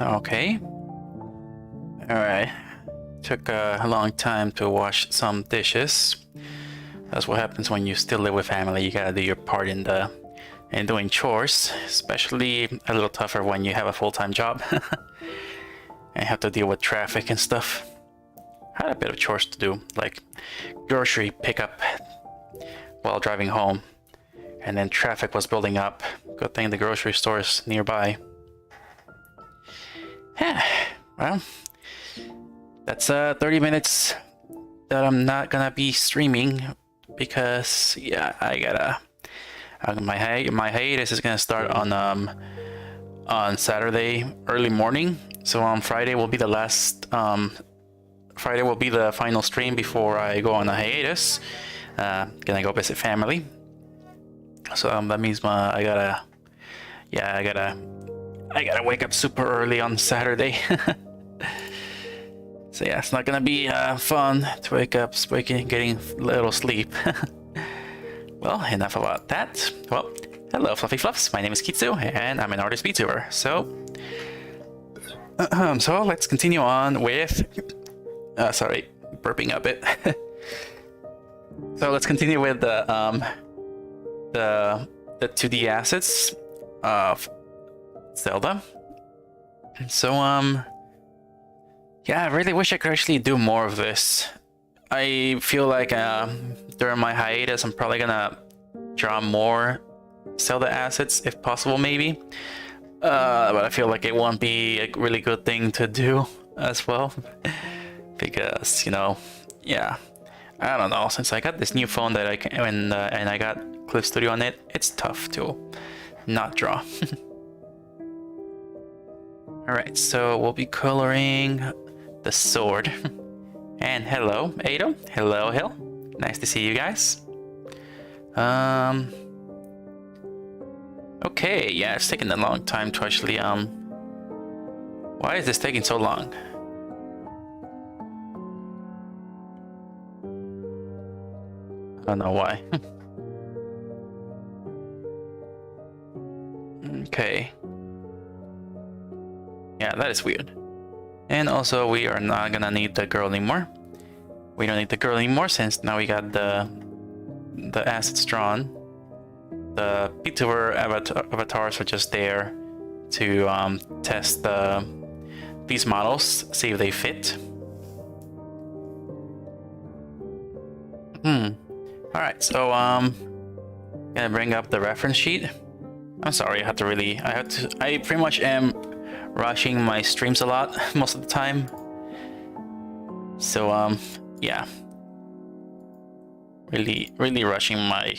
Okay. Alright. Took a long time to wash some dishes. That's what happens when you still live with family. You gotta do your part in doing chores, especially a little tougher when you have a full-time job and have to deal with traffic and stuff. I had a bit of chores to do, like grocery pickup while driving home, and then traffic was building up. Good thing the grocery store is nearby. Yeah, well, that's 30 minutes that I'm not gonna be streaming because yeah, I gotta my hiatus is gonna start on Saturday early morning. So on Friday will be the last Friday will be the final stream before I go on a hiatus. Gonna go visit family. So that means I gotta wake up super early on Saturday. So yeah, it's not gonna be fun to wake up getting little sleep. Well, enough about that. Well, hello Fluffy Fluffs, my name is Kitzu and I'm an artist VTuber. So let's continue on with sorry, burping a bit. So let's continue with the 2D assets of Zelda. So yeah, I really wish I could actually do more of this. I feel like during my hiatus I'm probably gonna draw more Zelda assets if possible, maybe. But I feel like it won't be a really good thing to do as well. Because, you know, yeah, I don't know, since I got this new phone that I can, and I got Clip Studio on it, it's tough to not draw. Alright, so we'll be coloring the sword. And hello, Ado. Hello, Hill. Nice to see you guys. Okay, yeah, it's taking a long time to actually, why is this taking so long? I don't know why. Okay. Yeah, that is weird. And also, we are not gonna need the girl anymore. We don't need the girl anymore since now we got the assets drawn. The VTuber avatars are just there to test these models, see if they fit. Alright, so gonna bring up the reference sheet. I'm sorry, I pretty much am rushing my streams a lot most of the time. So yeah. Really rushing my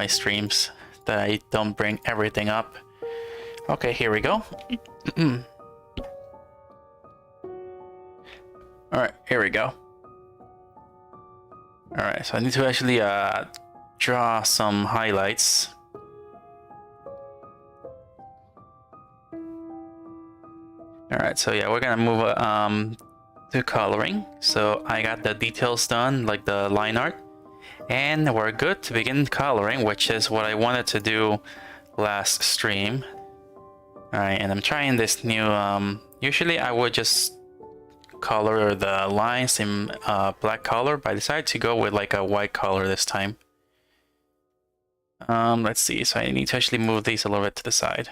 streams that I don't bring everything up. Okay, here we go. Alright, here we go. Alright, so I need to actually draw some highlights. Alright, so yeah, we're gonna move to coloring. So I got the details done, like the line art. And we're good to begin coloring, which is what I wanted to do last stream. Alright, and I'm trying this new, usually I would just color the lines in black color, but I decided to go with like a white color this time. Let's see, so I need to actually move these a little bit to the side.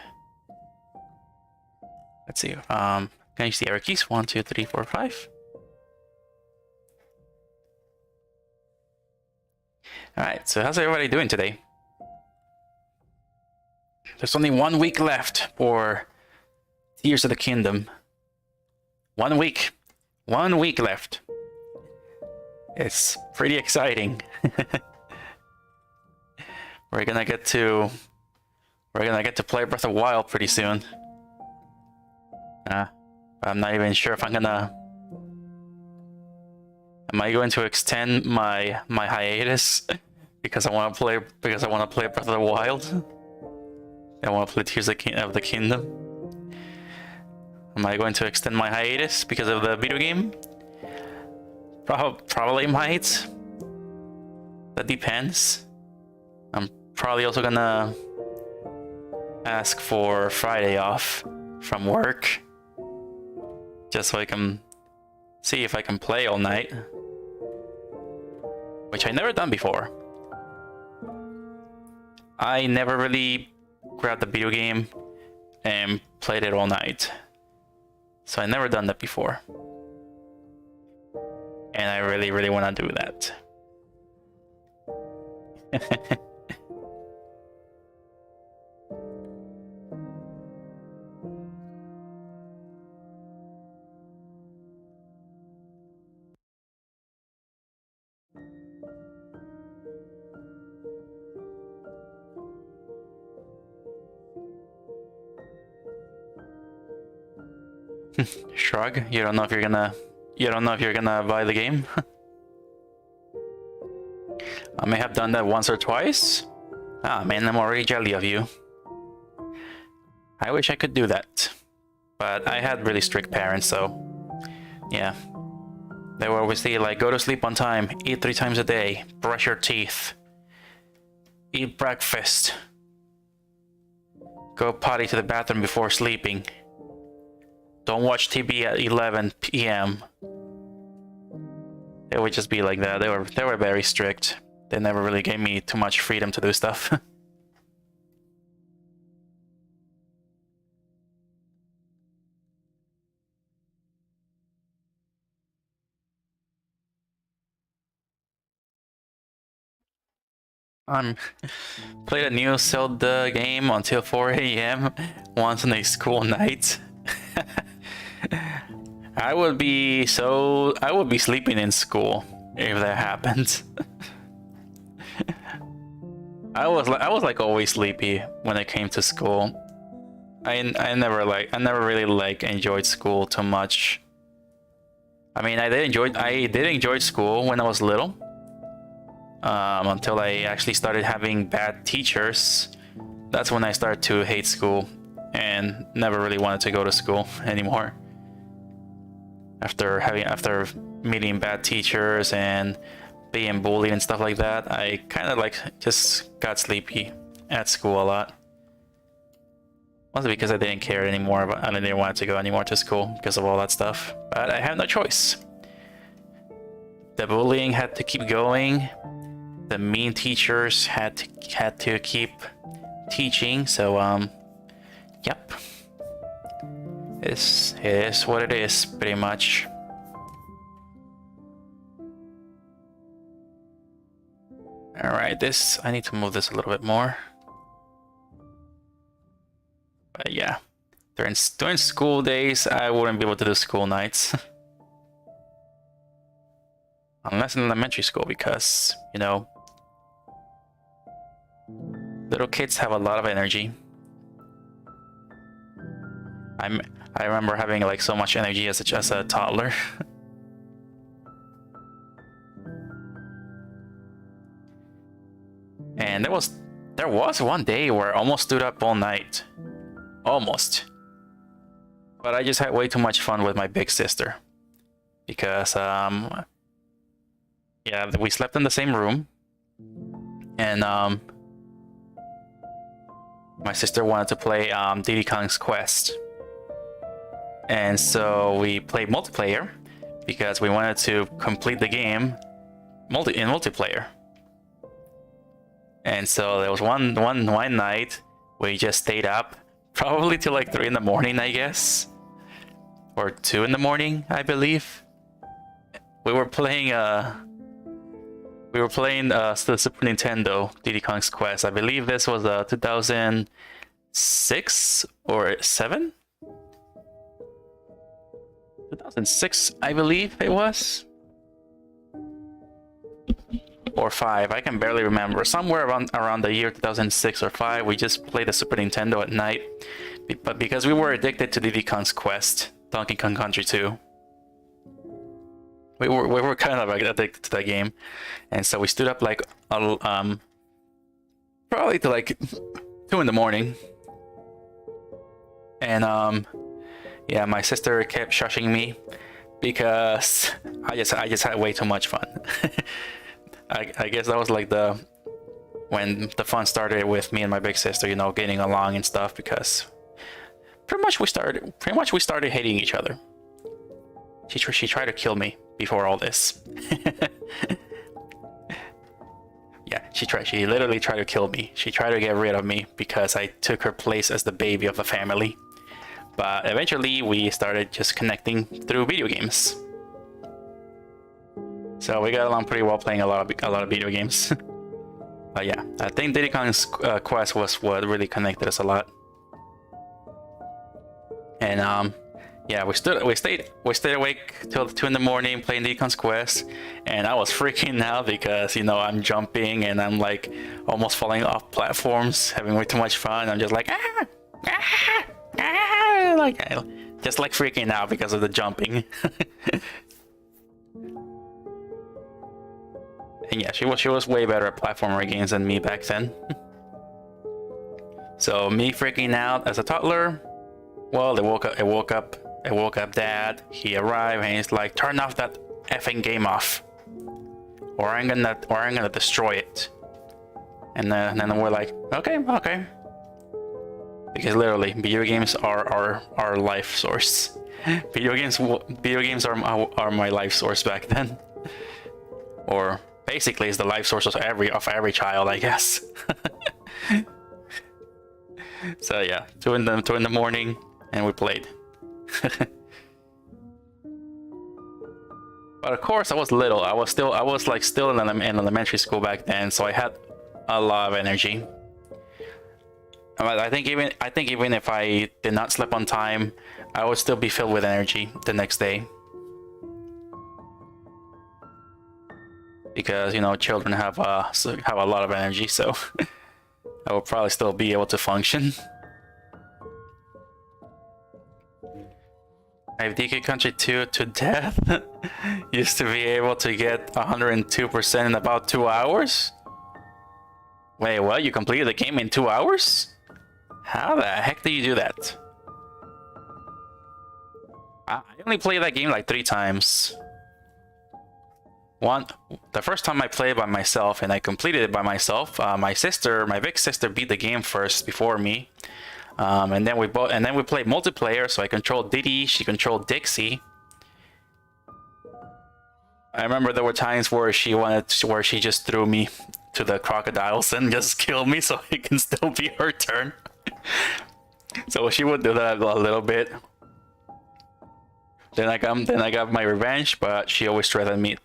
Let's see, can you see arrow keys? 1, 2, 3, 4, 5. Alright, so how's everybody doing today? There's only 1 week left for Tears of the Kingdom. 1 week. 1 week left. It's pretty exciting. We're gonna get to play Breath of the Wild pretty soon. I'm not even sure if I'm gonna. Am I going to extend my hiatus because I want to play Breath of the Wild? I want to play Tears of the Kingdom. Am I going to extend my hiatus because of the video game? Probably might. That depends. I'm probably also gonna ask for Friday off from work, just so I can see if I can play all night, which I never done before. I never really grabbed the video game and played it all night, so I never done that before, and I really want to do that. Shrug. You don't know if you're gonna buy the game. I may have done that once or twice. Ah man, I'm already jelly of you. I wish I could do that. But I had really strict parents, so yeah. They were always say like, go to sleep on time, eat 3 times a day, brush your teeth, eat breakfast, go potty to the bathroom before sleeping, don't watch TV at 11 p.m. It would just be like that. They were very strict. They never really gave me too much freedom to do stuff. Played a new Zelda game until 4 a.m. once on a school night. I would be sleeping in school if that happened. I was like always sleepy when it came to school. I never really enjoyed school too much. I mean, I did enjoy school when I was little. Until I actually started having bad teachers. That's when I started to hate school and never really wanted to go to school anymore. After meeting bad teachers and being bullied and stuff like that, I kind of just got sleepy at school a lot. Mostly because I didn't care anymore, but I didn't want to go anymore to school because of all that stuff. But I have no choice. The bullying had to keep going. The mean teachers had to keep teaching, so yep. It is what it is, pretty much. Alright, I need to move this a little bit more. But yeah, during school days, I wouldn't be able to do school nights. Unless in elementary school, because, you know, little kids have a lot of energy. I remember having like so much energy as a toddler. And there was one day where I almost stood up all night. Almost. But I just had way too much fun with my big sister. Because yeah, we slept in the same room. And my sister wanted to play Diddy Kong's Quest. And so we played multiplayer because we wanted to complete the game in multiplayer. And so there was one night we just stayed up probably till like 3 in the morning, I guess, or 2 in the morning, I believe. We were playing the Super Nintendo Diddy Kong's Quest. I believe this was 2006 or 7. 2006, I believe it was, or 5. I can barely remember. Somewhere around the year 2006 or 5, we just played the Super Nintendo at night, but because we were addicted to Diddy Kong's Quest, Donkey Kong Country 2. We were kind of addicted to that game, and so we stood up like probably to like 2 in the morning, and yeah, my sister kept shushing me because I just had way too much fun. I guess that was like when the fun started with me and my big sister, you know, getting along and stuff, because pretty much we started hating each other. She tried to kill me before all this. Yeah, she literally tried to kill me. She tried to get rid of me because I took her place as the baby of the family. But eventually we started just connecting through video games. So we got along pretty well playing a lot of video games. But yeah, I think Diddy Kong's Quest was what really connected us a lot. And yeah, we stayed awake till 2 in the morning playing Diddy Kong's Quest, and I was freaking out because, you know, I'm jumping and I'm like almost falling off platforms, having way too much fun. I'm just like like just like freaking out because of the jumping. And yeah, she was way better at platformer games than me back then. So me freaking out as a toddler, well, it woke up Dad. He arrived and he's like, turn off that effing game off, or I'm gonna destroy it. And then we're like, okay. Because literally, video games are our life source. Video games are my life source back then, or basically it's the life source of every child, I guess. So yeah, 2 in the morning, and we played. But of course, I was little. I was still in elementary school back then, so I had a lot of energy. I think even if I did not sleep on time, I would still be filled with energy the next day. Because, you know, children have a lot of energy, so I will probably still be able to function. I've DK Country 2 to death. Used to be able to get 102% in about 2 hours. Wait, what? You completed the game in 2 hours? How the heck did you do that? I only played that game like 3 times. The first time I played by myself and I completed it by myself. My big sister beat the game first before me. And then we played multiplayer, so I controlled Diddy, she controlled Dixie. I remember there were times where she just threw me to the crocodiles and just killed me so it can still be her turn. So she would do that a little bit. Then I got my revenge, but she always threatened me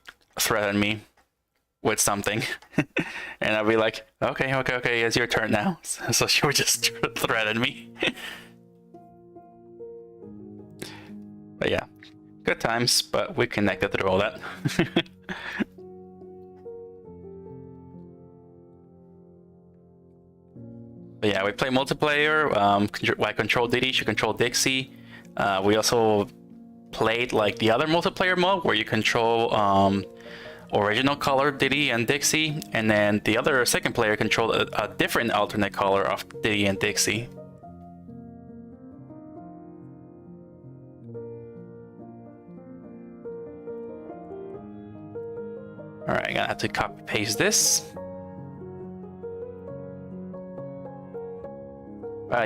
with something. And I'd be like, okay, it's your turn now. So she would just threaten me. But yeah, good times, but we connected through all that. But yeah, we play multiplayer. I control Diddy, she controlled Dixie. We also played like the other multiplayer mode where you control original color Diddy and Dixie, and then the other second player controlled a different alternate color of Diddy and Dixie. Alright, I'm gonna have to copy paste this.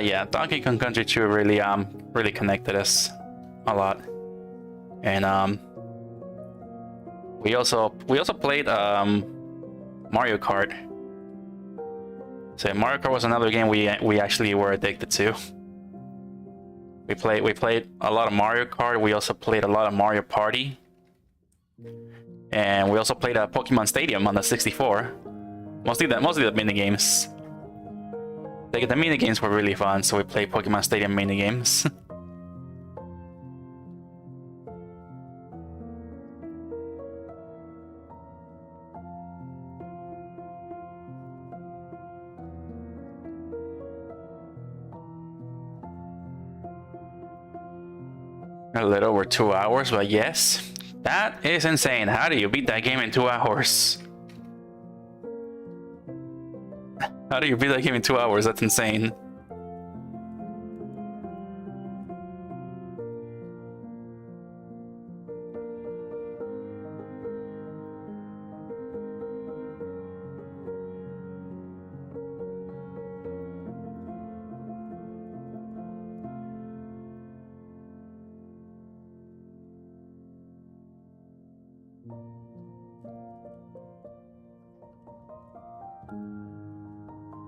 Yeah, Donkey Kong Country 2 really connected us a lot. And we also played Mario Kart. So Mario Kart was another game we actually were addicted to. We played a lot of Mario Kart. We also played a lot of Mario Party. And we also played a Pokemon Stadium on the 64. Mostly the mini games. The mini games were really fun, so we played Pokemon Stadium mini games. A little over 2 hours, but yes, that is insane. How do you beat that game in 2 hours? How do you beat that game in 2 hours? That's insane.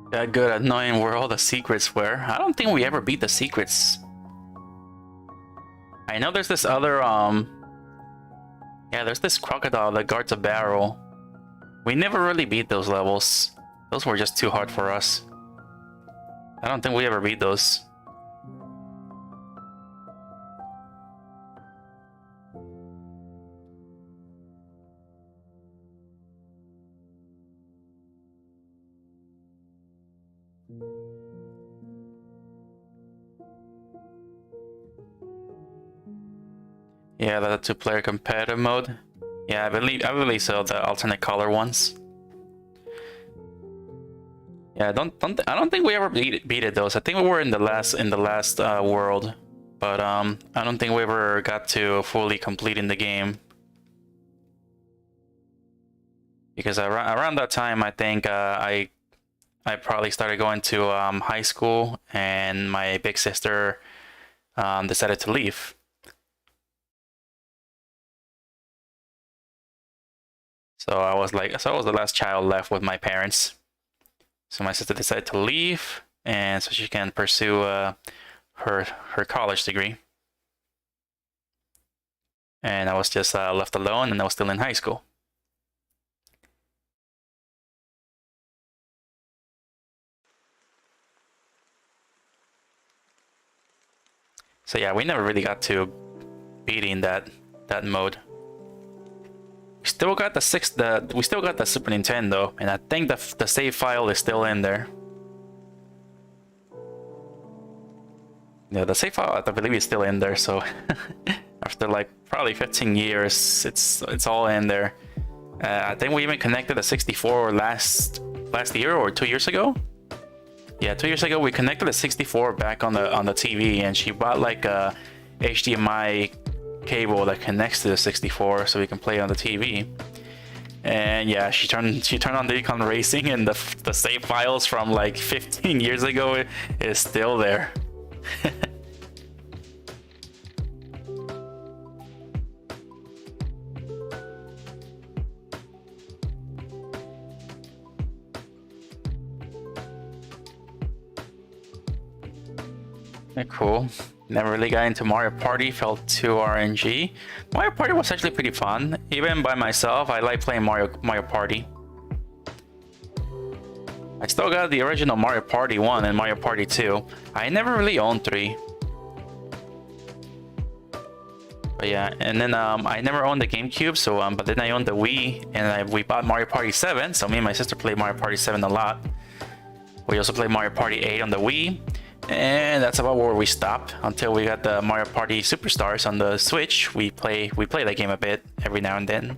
That good at knowing where all the secrets were. I don't think we ever beat the secrets. I know there's this other yeah, there's this crocodile that guards a barrel. We never really beat those levels. Those were just too hard for us. I don't think we ever beat those. Yeah, the 2-player competitive mode. Yeah, I believe so. The alternate color ones. Yeah, I don't think we ever beat it those. I think we were in the last world, but I don't think we ever got to fully completing the game. Because around that time, I think I probably started going to high school, and my big sister decided to leave. So I was the last child left with my parents. So my sister decided to leave, and so she can pursue her college degree. And I was just left alone, and I was still in high school. So yeah, we never really got to beating that mode. We still got the Super Nintendo, and I think the save file is still in there. Yeah, the save file I believe is still in there. So after like probably 15 years, it's all in there. I think we even connected the 64 last year or 2 years ago. Yeah, 2 years ago we connected the 64 back on the TV, and she bought like a HDMI cable that connects to the 64 so we can play on the TV. And yeah, she turned on Diddy Kong Racing, and the save files from like 15 years ago is still there. Cool. Never really got into Mario Party, felt too RNG. Mario Party was actually pretty fun. Even by myself, I like playing Mario Party. I still got the original Mario Party 1 and Mario Party 2. I never really owned 3. But yeah, and then I never owned the GameCube, so but then I owned the Wii, and we bought Mario Party 7, so me and my sister played Mario Party 7 a lot. We also played Mario Party 8 on the Wii. And that's about where we stopped until we got the Mario Party Superstars on the Switch. We play that game a bit every now and then.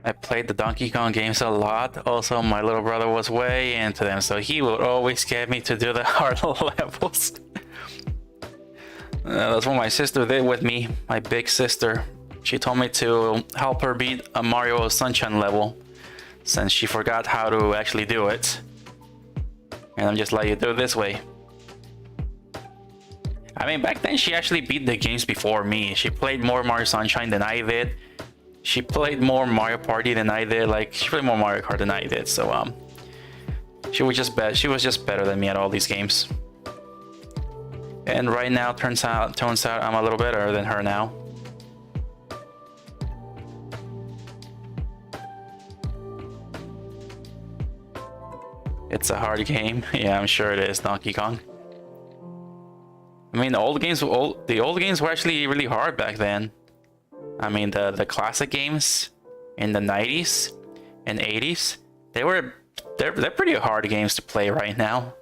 I played the Donkey Kong games a lot. Also, my little brother was way into them, so he would always get me to do the hard levels. That's what my sister did with me, my big sister. She told me to help her beat a Mario Sunshine level, since she forgot how to actually do it. And I'm just like, you do it this way. I mean, back then she actually beat the games before me. She played more Mario Sunshine than I did. She played more Mario Party than I did. Like, she played more Mario Kart than I did. So she was just better than me at all these games. And right now, turns out I'm a little better than her now. It's a hard game. Yeah, I'm sure it is, Donkey Kong. I mean, the old games were actually really hard back then. I mean, the classic games in the 90s and 80s, they're pretty hard games to play right now.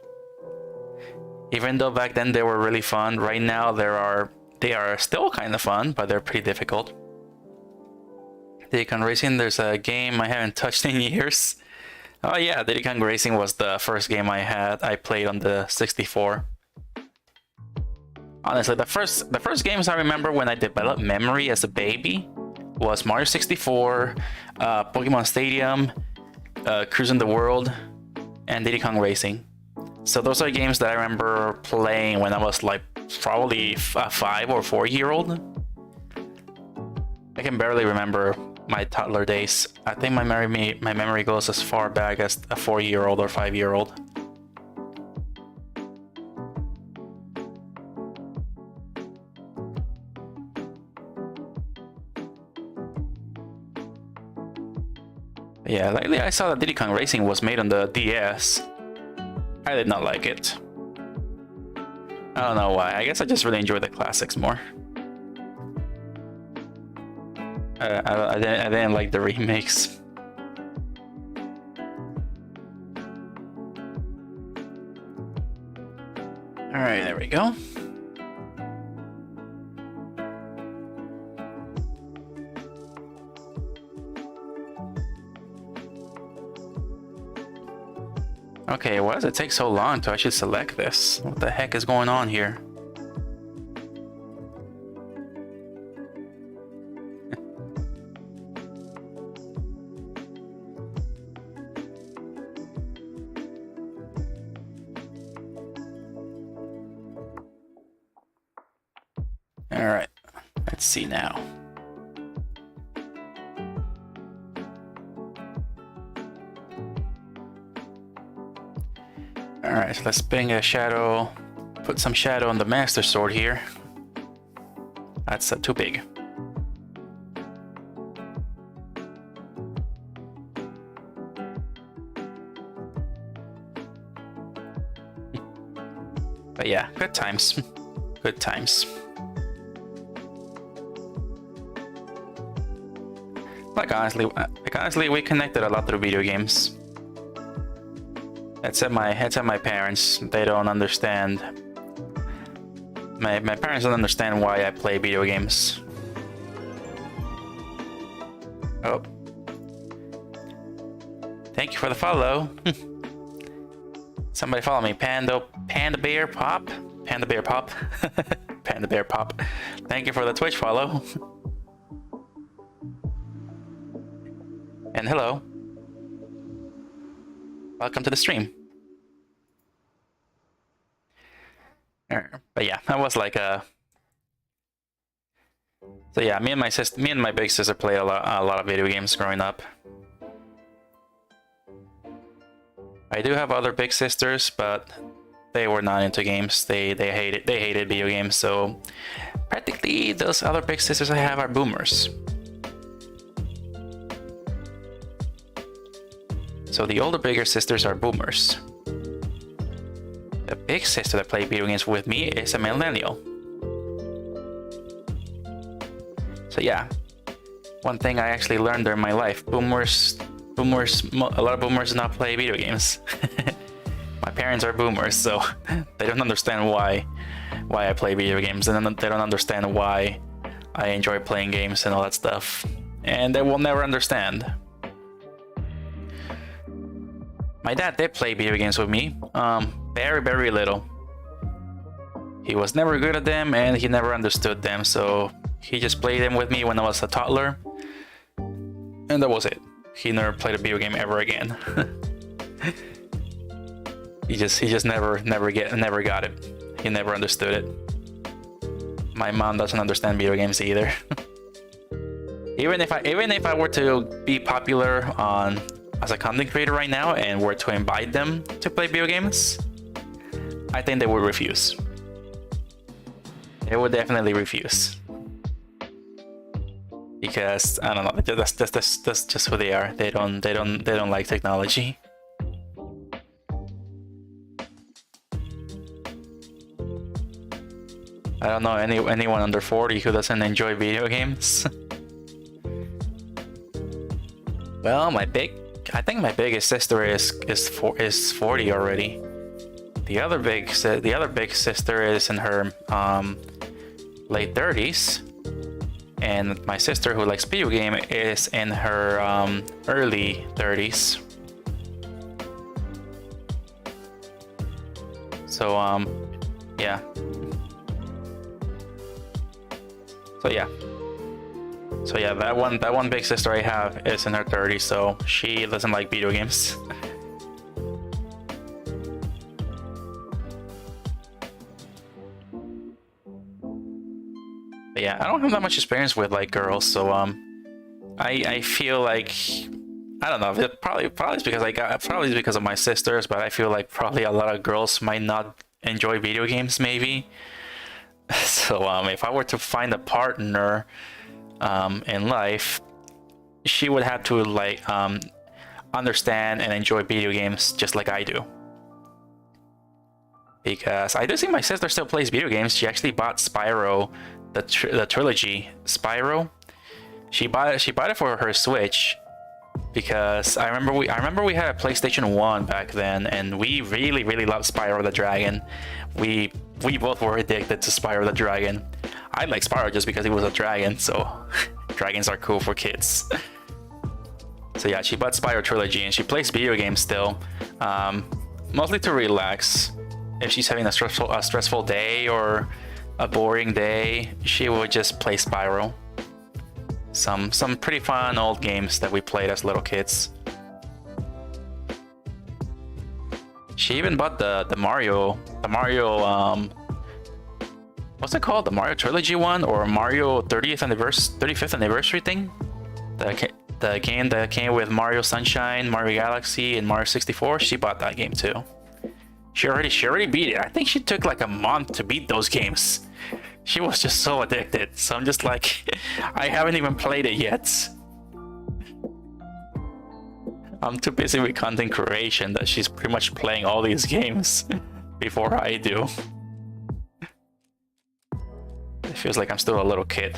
Even though back then they were really fun, right now they are still kind of fun, but they're pretty difficult. Diddy Kong Racing, there's a game I haven't touched in years. Oh yeah, Diddy Kong Racing was the first game I played on the 64. Honestly, the first games I remember when I developed memory as a baby was Mario 64, Pokemon Stadium, Cruising the World, and Diddy Kong Racing. So those are games that I remember playing when I was like probably a 5 or 4-year-old. I can barely remember my toddler days. I think my memory goes as far back as a 4-year-old or 5-year-old. Yeah, lately I saw that Diddy Kong Racing was made on the DS. I did not like it. I don't know why. I guess I just really enjoy the classics more. I didn't like the remix. All right, there we go. Okay, why does it take so long to actually select this? What the heck is going on here? All right, let's see now. All right, so let's bring a shadow, put some shadow on the Master Sword here. That's too big. But yeah, good times, good times. Like honestly, we connected a lot through video games. Except my parents, they don't understand. My parents don't understand why I play video games. Oh. Thank you for the follow. Somebody follow me. Panda Bear Pop? Panda Bear Pop? Panda Bear Pop. Thank you for the Twitch follow. And hello. Welcome to the stream. But yeah, that was like a. So yeah, me and my big sister played a lot of video games growing up. I do have other big sisters, but they were not into games. They hated video games. So practically those other big sisters I have are boomers. So the older, bigger sisters are boomers. The big sister that played video games with me is a millennial. So yeah, one thing I actually learned during my life: a lot of boomers do not play video games. My parents are boomers, so they don't understand why I play video games, and they don't understand why I enjoy playing games and all that stuff, and they will never understand. My dad did play video games with me, very little. He was never good at them and he never understood them, so he just played them with me when I was a toddler, and that was it. He never played a video game ever again. he just never got it. He never understood it. My mom doesn't understand video games either. Even if I were to be popular as a content creator right now and were to invite them to play video games, I think they would refuse. They would definitely refuse. Because I don't know, that's just who they are. They don't like technology. I don't know anyone under 40 who doesn't enjoy video games. Well, I think my biggest sister is 40 already. The other big sister is in her late 30s, and my sister who likes video game is in her early 30s. So yeah. So yeah, that one big sister I have is in her 30s, so she doesn't like video games. But yeah, I don't have that much experience with like girls, so I feel like, I don't know, probably it's because of my sisters, but I feel like probably a lot of girls might not enjoy video games maybe. So if I were to find a partner in life, she would have to like understand and enjoy video games just like I do. Because I do think my sister still plays video games. She actually bought Spyro, the trilogy Spyro, She bought it for her Switch because I remember we had a PlayStation 1 back then, and we really loved Spyro the Dragon. We both were addicted to Spyro the Dragon. I like Spyro just because he was a dragon, so dragons are cool for kids. So yeah, she bought Spyro Trilogy, and she plays video games still, mostly to relax. If she's having a stressful day or a boring day, she would just play Spyro. Some pretty fun old games that we played as little kids. She even bought the Mario, what's it called? The Mario Trilogy one, or Mario 35th anniversary thing? The game that came with Mario Sunshine, Mario Galaxy, and Mario 64. She bought that game too. She already beat it. I think she took like a month to beat those games. She was just so addicted. So I'm just like, I haven't even played it yet. I'm too busy with content creation that she's pretty much playing all these games before I do. It feels like I'm still a little kid.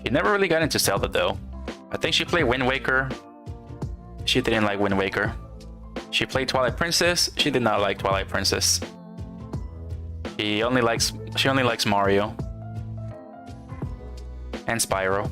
She never really got into Zelda though. I think she played Wind Waker. She didn't like Wind Waker. She played Twilight Princess. She did not like Twilight Princess. She only likes Mario and Spyro.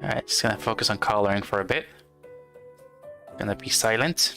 Alright, just gonna focus on coloring for a bit. Gonna be silent.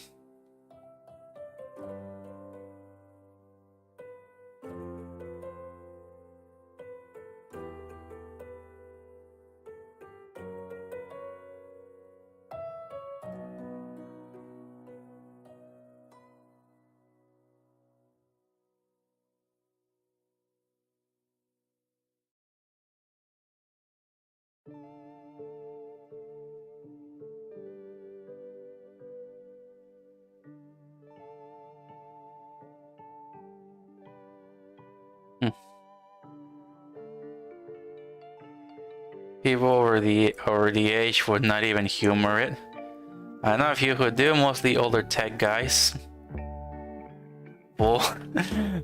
People over the age would not even humor it. I know a few who do, mostly older tech guys. Well,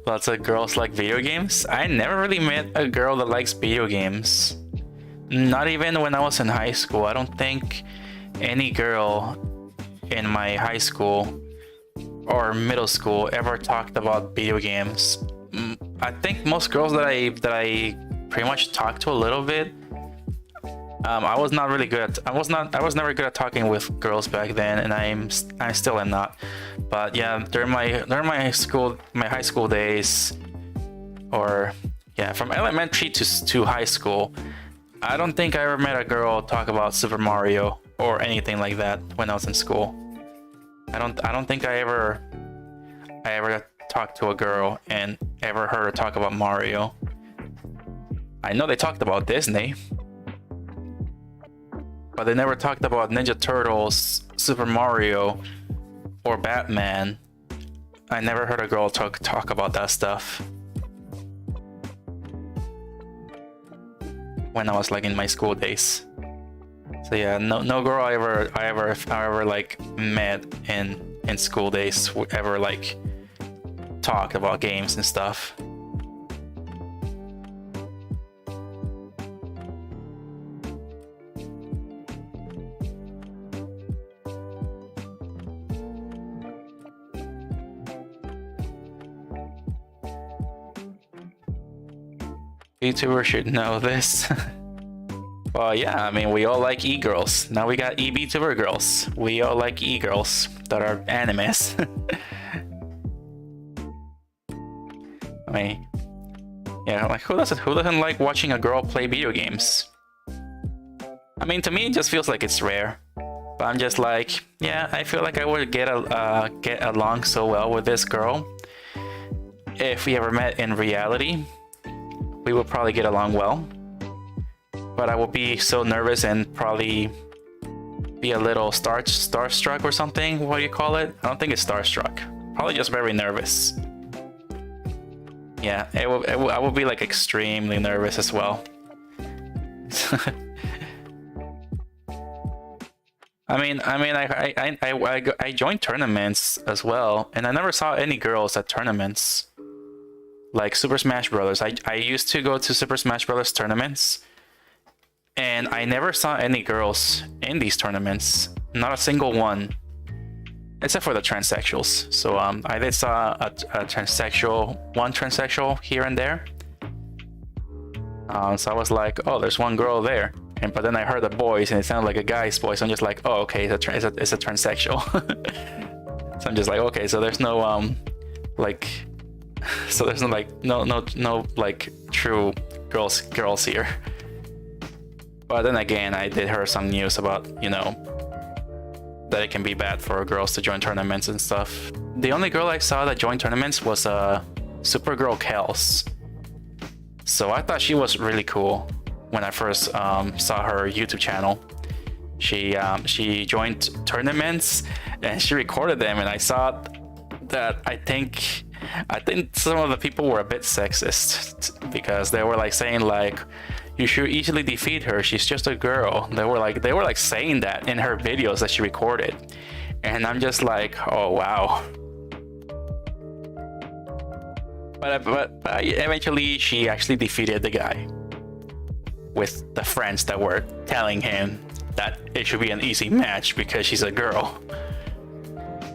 lots of girls like video games. I never really met a girl that likes video games. Not even when I was in high school. I don't think any girl in my high school or middle school ever talked about video games. I think most girls that I pretty much talked to a little bit, I was not really good at, I was never good at talking with girls back then, and I still am not. But yeah, during my high school days, or yeah, from elementary to high school, I don't think I ever met a girl talk about Super Mario or anything like that when I was in school. I don't think I ever talked to a girl and ever heard her talk about Mario. I know they talked about Disney, but they never talked about Ninja Turtles, Super Mario, or Batman. I never heard a girl talk about that stuff when I was like in my school days. So yeah, no girl I ever like met in school days would ever like talk about games and stuff. VTuber should know this. Well, yeah, I mean, we all like e-girls. Now we got e-VTuber girls. We all like e-girls that are animes. I mean, yeah, like who doesn't like watching a girl play video games? I mean, to me, it just feels like it's rare. But I'm just like, yeah, I feel like I would get along so well with this girl. If we ever met in reality, we would probably get along well. But I would be so nervous and probably be a little starstruck or something. What do you call it? I don't think it's starstruck. Probably just very nervous. Yeah, I will be like extremely nervous as well. I joined tournaments as well, and I never saw any girls at tournaments. Like Super Smash Brothers. I used to go to Super Smash Brothers tournaments, and I never saw any girls in these tournaments. Not a single one. Except for the transsexuals. So I did saw one transsexual here and there. So I was like, oh, there's one girl there. But then I heard a voice and it sounded like a guy's voice. I'm just like, oh, okay, it's a transsexual. So I'm just like, okay, so there's no so there's no like true girls here. But then again, I did hear some news about, you know, that it can be bad for girls to join tournaments and stuff. The only girl I saw that joined tournaments was Supergirl Kels. So I thought she was really cool when I first saw her YouTube channel. She joined tournaments and she recorded them, and I saw that I think some of the people were a bit sexist because they were like saying like, you should easily defeat her, she's just a girl. They were like saying that in her videos that she recorded, and I'm just like, oh wow. But eventually she actually defeated the guy with the friends that were telling him that it should be an easy match because she's a girl.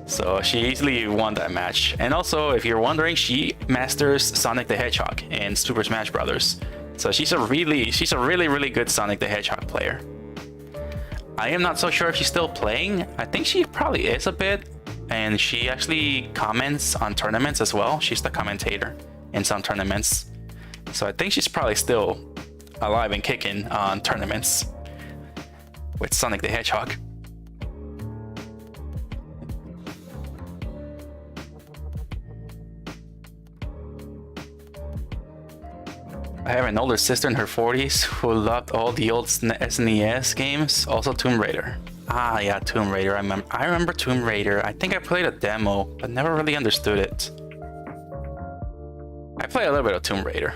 So she easily won that match. And also, if you're wondering, she masters Sonic the Hedgehog in Super Smash Brothers. So she's a really good Sonic the Hedgehog player. I am not so sure if she's still playing. I think she probably is a bit, and she actually comments on tournaments as well. She's the commentator in some tournaments. So I think she's probably still alive and kicking on tournaments with Sonic the Hedgehog. I have an older sister in her 40s who loved all the old SNES games, also Tomb Raider. Ah, yeah, Tomb Raider. I remember Tomb Raider. I think I played a demo, but never really understood it. I played a little bit of Tomb Raider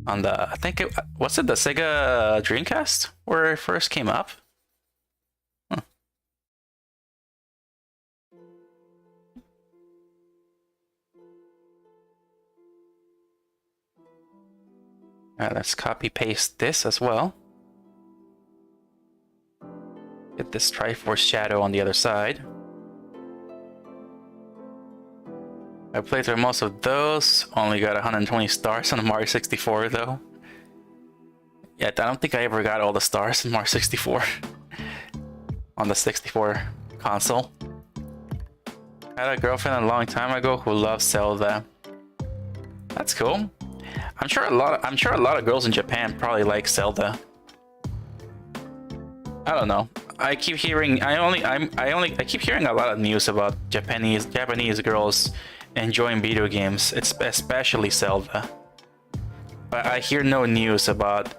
on the, was it the Sega Dreamcast where it first came up? Huh. Alright, let's copy paste this as well. Get this Triforce Shadow on the other side. I played through most of those, only got 120 stars on the Mario 64 though. Yeah, I don't think I ever got all the stars in Mario 64 on the 64 console. I had a girlfriend a long time ago who loved Zelda. That's cool. I'm sure a lot of girls in Japan probably like Zelda. I don't know. I keep hearing I keep hearing a lot of news about Japanese girls enjoying video games, especially Zelda. But I hear no news about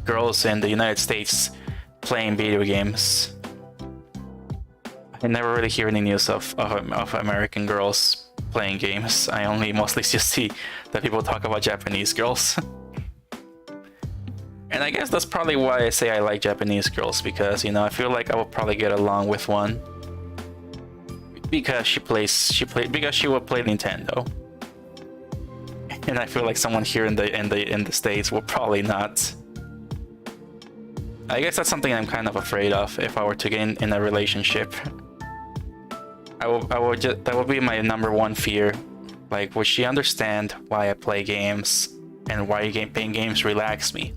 girls in the United States playing video games. I never really hear any news of American girls playing games. I only mostly just see that people talk about Japanese girls. And I guess that's probably why I say I like Japanese girls, because, you know, I feel like I would probably get along with one. Because she would play Nintendo. And I feel like someone here in the States will probably not. I guess that's something I'm kind of afraid of if I were to get in a relationship. That would be my number one fear. Like, would she understand why I play games and why playing games relax me?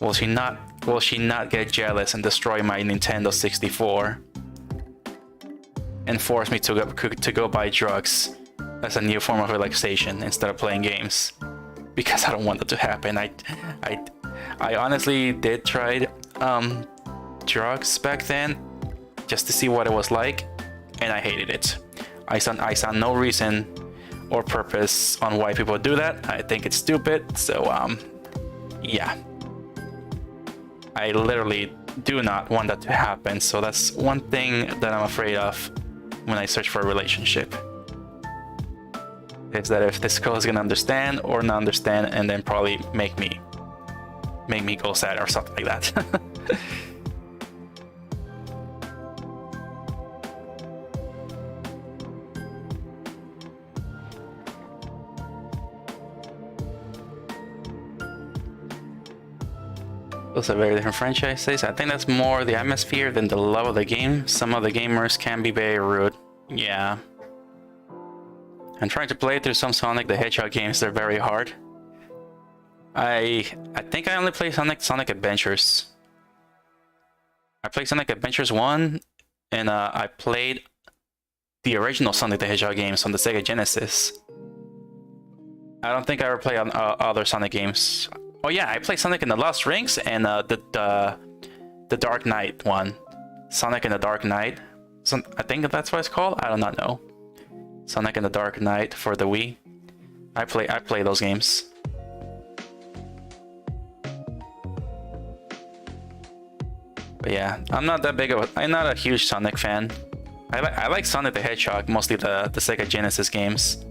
Will she not get jealous and destroy my Nintendo 64 and force me to go buy drugs as a new form of relaxation instead of playing games? Because I don't want that to happen. I honestly did try drugs back then just to see what it was like, and I hated it. I saw no reason or purpose on why people do that. I think it's stupid. So yeah, I literally do not want that to happen. So that's one thing that I'm afraid of when I search for a relationship. Is that if this girl is gonna understand or not understand, and then probably make me go sad or something like that. Those are very different franchises. I think that's more the atmosphere than the love of the game. Some of the gamers can be very rude. Yeah. I'm trying to play through some Sonic the Hedgehog games. They're very hard. I think I only play Sonic Adventures. I played Sonic Adventures 1, and I played the original Sonic the Hedgehog games on the Sega Genesis. I don't think I ever played other Sonic games. Oh yeah, I played Sonic in the Lost Rings and the Dark Knight one. Sonic in the Dark Knight. So, I think that's what it's called. I do not know. Sonic in the Dark Knight for the Wii. I play those games. But yeah, I'm not a huge Sonic fan. I like Sonic the Hedgehog, mostly the Sega Genesis games.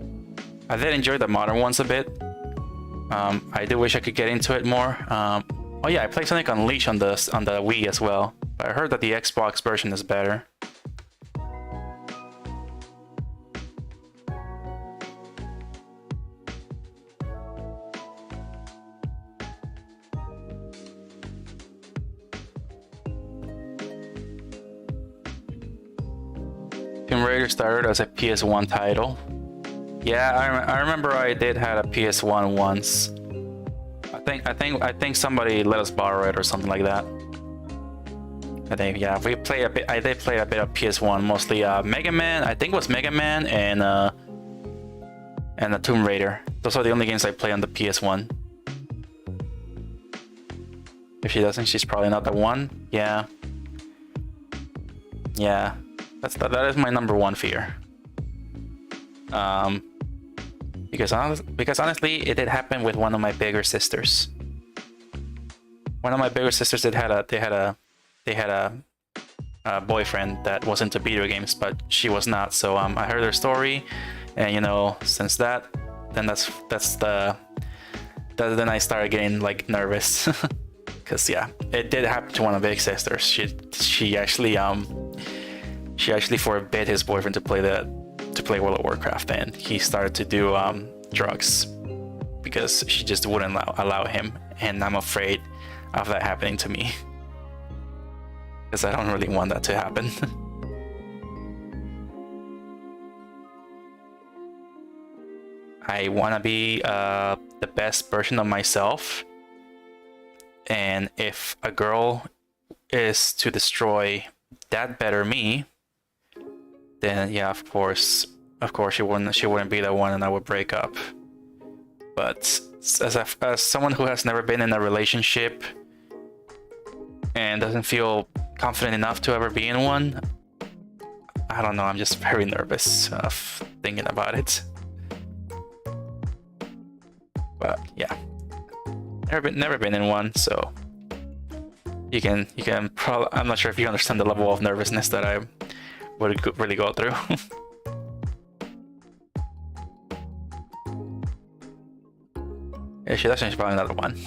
I did enjoy the modern ones a bit. I do wish I could get into it more. Oh yeah, I played Sonic Unleashed on the Wii as well. But I heard that the Xbox version is better. Tomb Raider started as a PS1 title. Yeah, I remember I did have a PS1 once. I think somebody let us borrow it or something like that. I think yeah, we played a bit. I did play a bit of PS1, mostly Mega Man. I think it was Mega Man and the Tomb Raider. Those are the only games I play on the PS1. If she doesn't, she's probably not the one. Yeah. Yeah, that is my #1 fear. Because honestly, it did happen with one of my bigger sisters. One of my bigger sisters they had a boyfriend that was into video games, but she was not. So I heard her story, and you know, since that, then then I started getting like nervous, because yeah, it did happen to one of my big sisters. She actually forbid his boyfriend to play World of Warcraft, and he started to do drugs because she just wouldn't allow him, and I'm afraid of that happening to me because I don't really want that to happen. I want to be the best version of myself, and if a girl is to destroy that better me, then yeah, of course she wouldn't be the one, and I would break up. But as someone who has never been in a relationship and doesn't feel confident enough to ever be in one, I don't know, I'm just very nervous of thinking about it. But yeah, never been in one, so you can probably, I'm not sure if you understand the level of nervousness that I would really go through. Yeah, she doesn't, she's probably another one.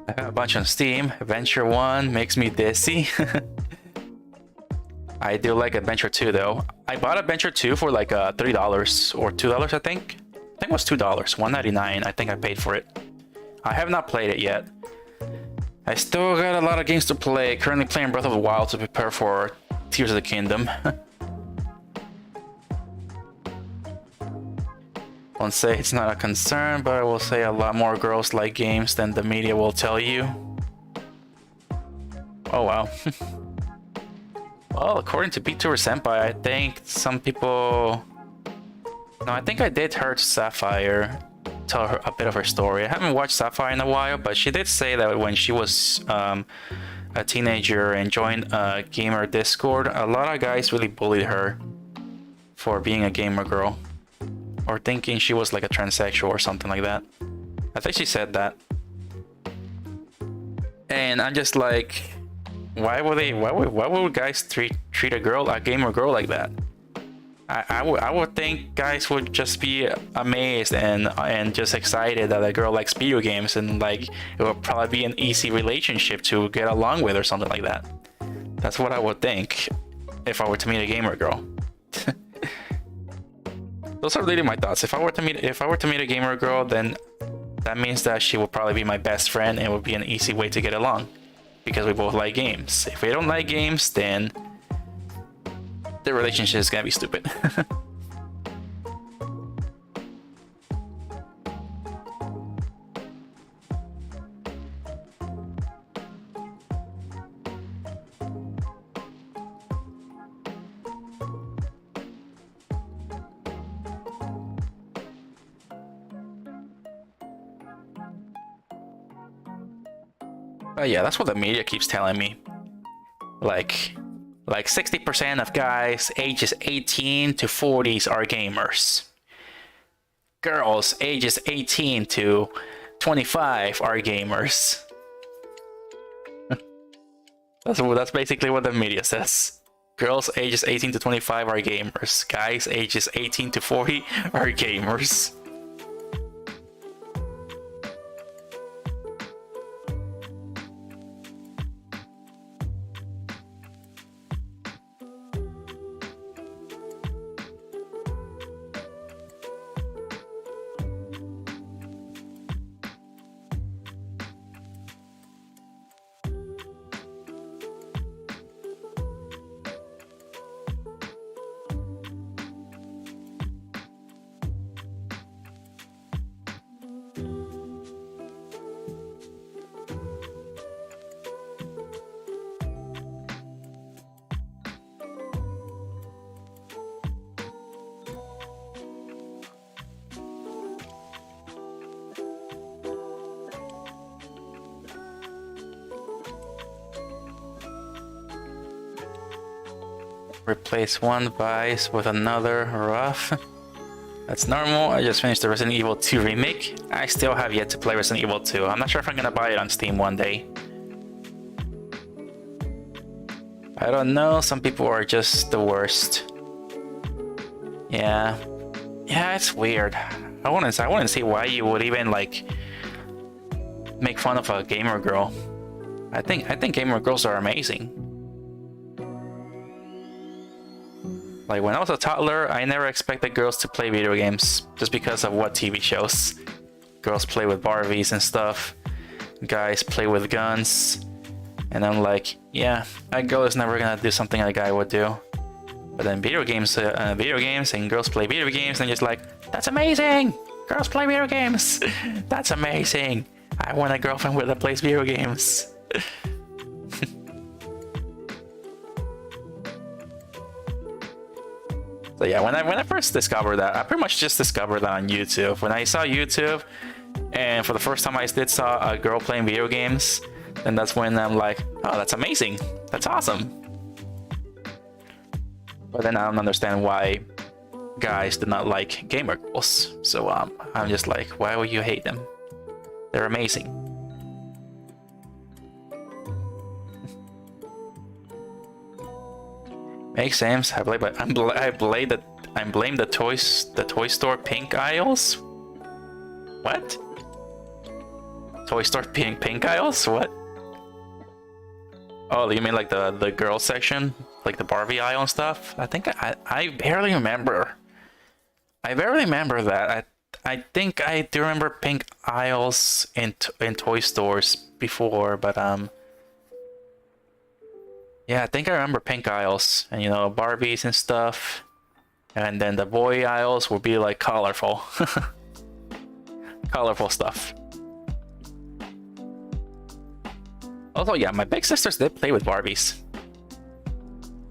I got a bunch on Steam. Adventure 1 makes me dizzy. I do like Adventure 2 though. I bought Adventure 2 for like $3 or $2, I think. I think it was $2, $1.99. I think I paid for it. I have not played it yet. I still got a lot of games to play. Currently playing Breath of the Wild to prepare for Tears of the Kingdom. Won't say it's not a concern, but I will say a lot more girls like games than the media will tell you. Oh wow. Well, according to VTuber Senpai, I think some people... No, I think I did hear Sapphire tell her a bit of her story. I haven't watched Sapphire in a while, but she did say that when she was a teenager and joined a gamer Discord, a lot of guys really bullied her for being a gamer girl, or thinking she was like a transsexual or something like that. I think she said that. And I'm just like, why would guys treat a gamer girl like that? I would think guys would just be amazed and just excited that a girl likes video games, and like it would probably be an easy relationship to get along with or something like that. That's what I would think if I were to meet a gamer girl. Those are really my thoughts. If I were to meet a gamer girl, then that means that she would probably be my best friend, and it would be an easy way to get along because we both like games. If we don't like games, then the relationship is gonna be stupid. But yeah, that's what the media keeps telling me. Like 60% of guys ages 18 to 40s are gamers. Girls ages 18 to 25 are gamers. That's basically what the media says. Girls ages 18 to 25 are gamers. Guys ages 18 to 40 are gamers. Replace one vice with another rough. That's normal. I just finished the Resident Evil 2 remake. I still have yet to play Resident Evil 2. I'm not sure if I'm gonna buy it on Steam one day. I don't know, some people are just the worst. Yeah, it's weird. I wouldn't see why you would even like make fun of a gamer girl. I think gamer girls are amazing. Like when I was a toddler, I never expected girls to play video games just because of what TV shows. Girls play with Barbies and stuff. Guys play with guns. And I'm like, yeah, a girl is never gonna do something a guy would do. But then video games and girls play video games, and just like, that's amazing! Girls play video games! That's amazing! I want a girlfriend that plays video games. So yeah, when I first discovered that, I pretty much just discovered that on YouTube. When I saw YouTube, and for the first time I saw a girl playing video games, then that's when I'm like, oh, that's amazing. That's awesome. But then I don't understand why guys do not like gamer girls. So I'm just like, why would you hate them? They're amazing. Makes sense. I blame the toy store pink aisles. What? Toy store pink aisles? What? Oh, you mean like the girl section, like the Barbie aisle and stuff? I think I barely remember. I barely remember that. I think I do remember pink aisles in toy stores before, but yeah, I think I remember pink aisles and, you know, Barbies and stuff. And then the boy aisles will be like colorful. Colorful stuff. Also, yeah, my big sisters did play with Barbies.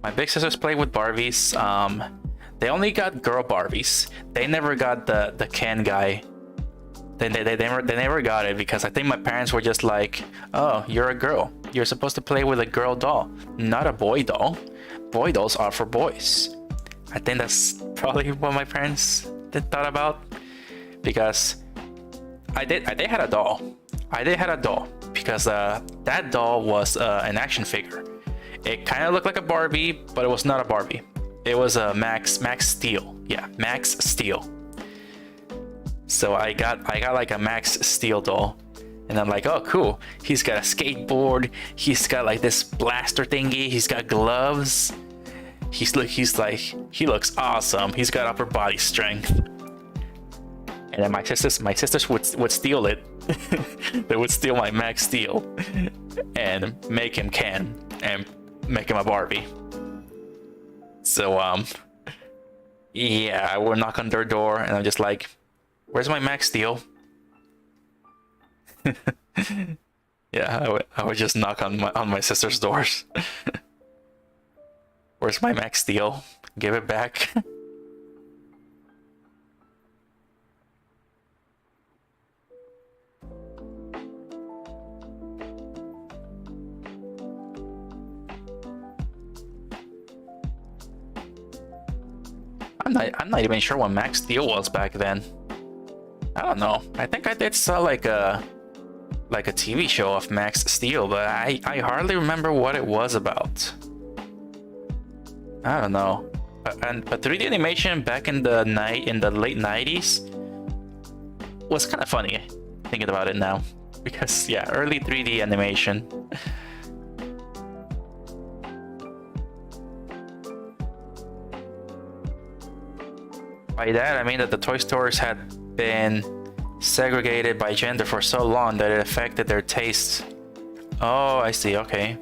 My big sisters played with Barbies. They only got girl Barbies. They never got the Ken guy. They never got it because I think my parents were just like, oh, you're a girl. You're supposed to play with a girl doll, not a boy doll. Boy dolls are for boys. I think that's probably what my parents thought about, because I did had a doll. I did had a doll, because that doll was an action figure. It kind of looked like a Barbie, but it was not a Barbie. It was a Max Steel. Yeah, Max Steel. So I got like a Max Steel doll, and I'm like, oh cool. He's got a skateboard. He's got like this blaster thingy. He's got gloves. He looks awesome. He's got upper body strength. And then my sisters would steal it. They would steal my Max Steel and make him Ken and make him a Barbie. So yeah, I would knock on their door and I'm just like, where's my Max Steel? Yeah, I would just knock on my sister's doors. Where's my Max Steel? Give it back. I'm not even sure what Max Steel was back then. I don't know. I think I did saw like a TV show of Max Steel, but I hardly remember what it was about. I don't know. But 3D animation back in the late 90s was kind of funny thinking about it now, because yeah, early 3D animation. By that I mean that the toy stores had been segregated by gender for so long that it affected their tastes. Oh, I see, okay.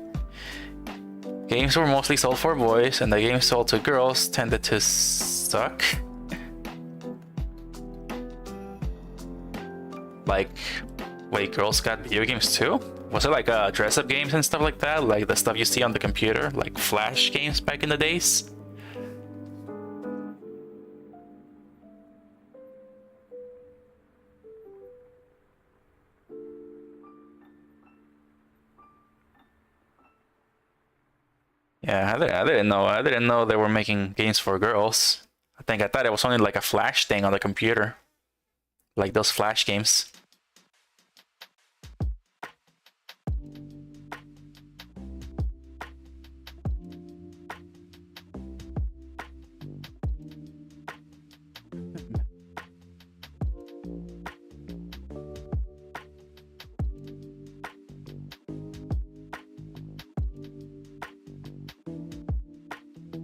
Games were mostly sold for boys, and the games sold to girls tended to suck. Like, wait, girls got video games too? Was it like dress-up games and stuff like that? Like the stuff you see on the computer? Like Flash games back in the days? Yeah, I didn't know. I didn't know they were making games for girls. I thought it was only like a Flash thing on the computer. Like those Flash games.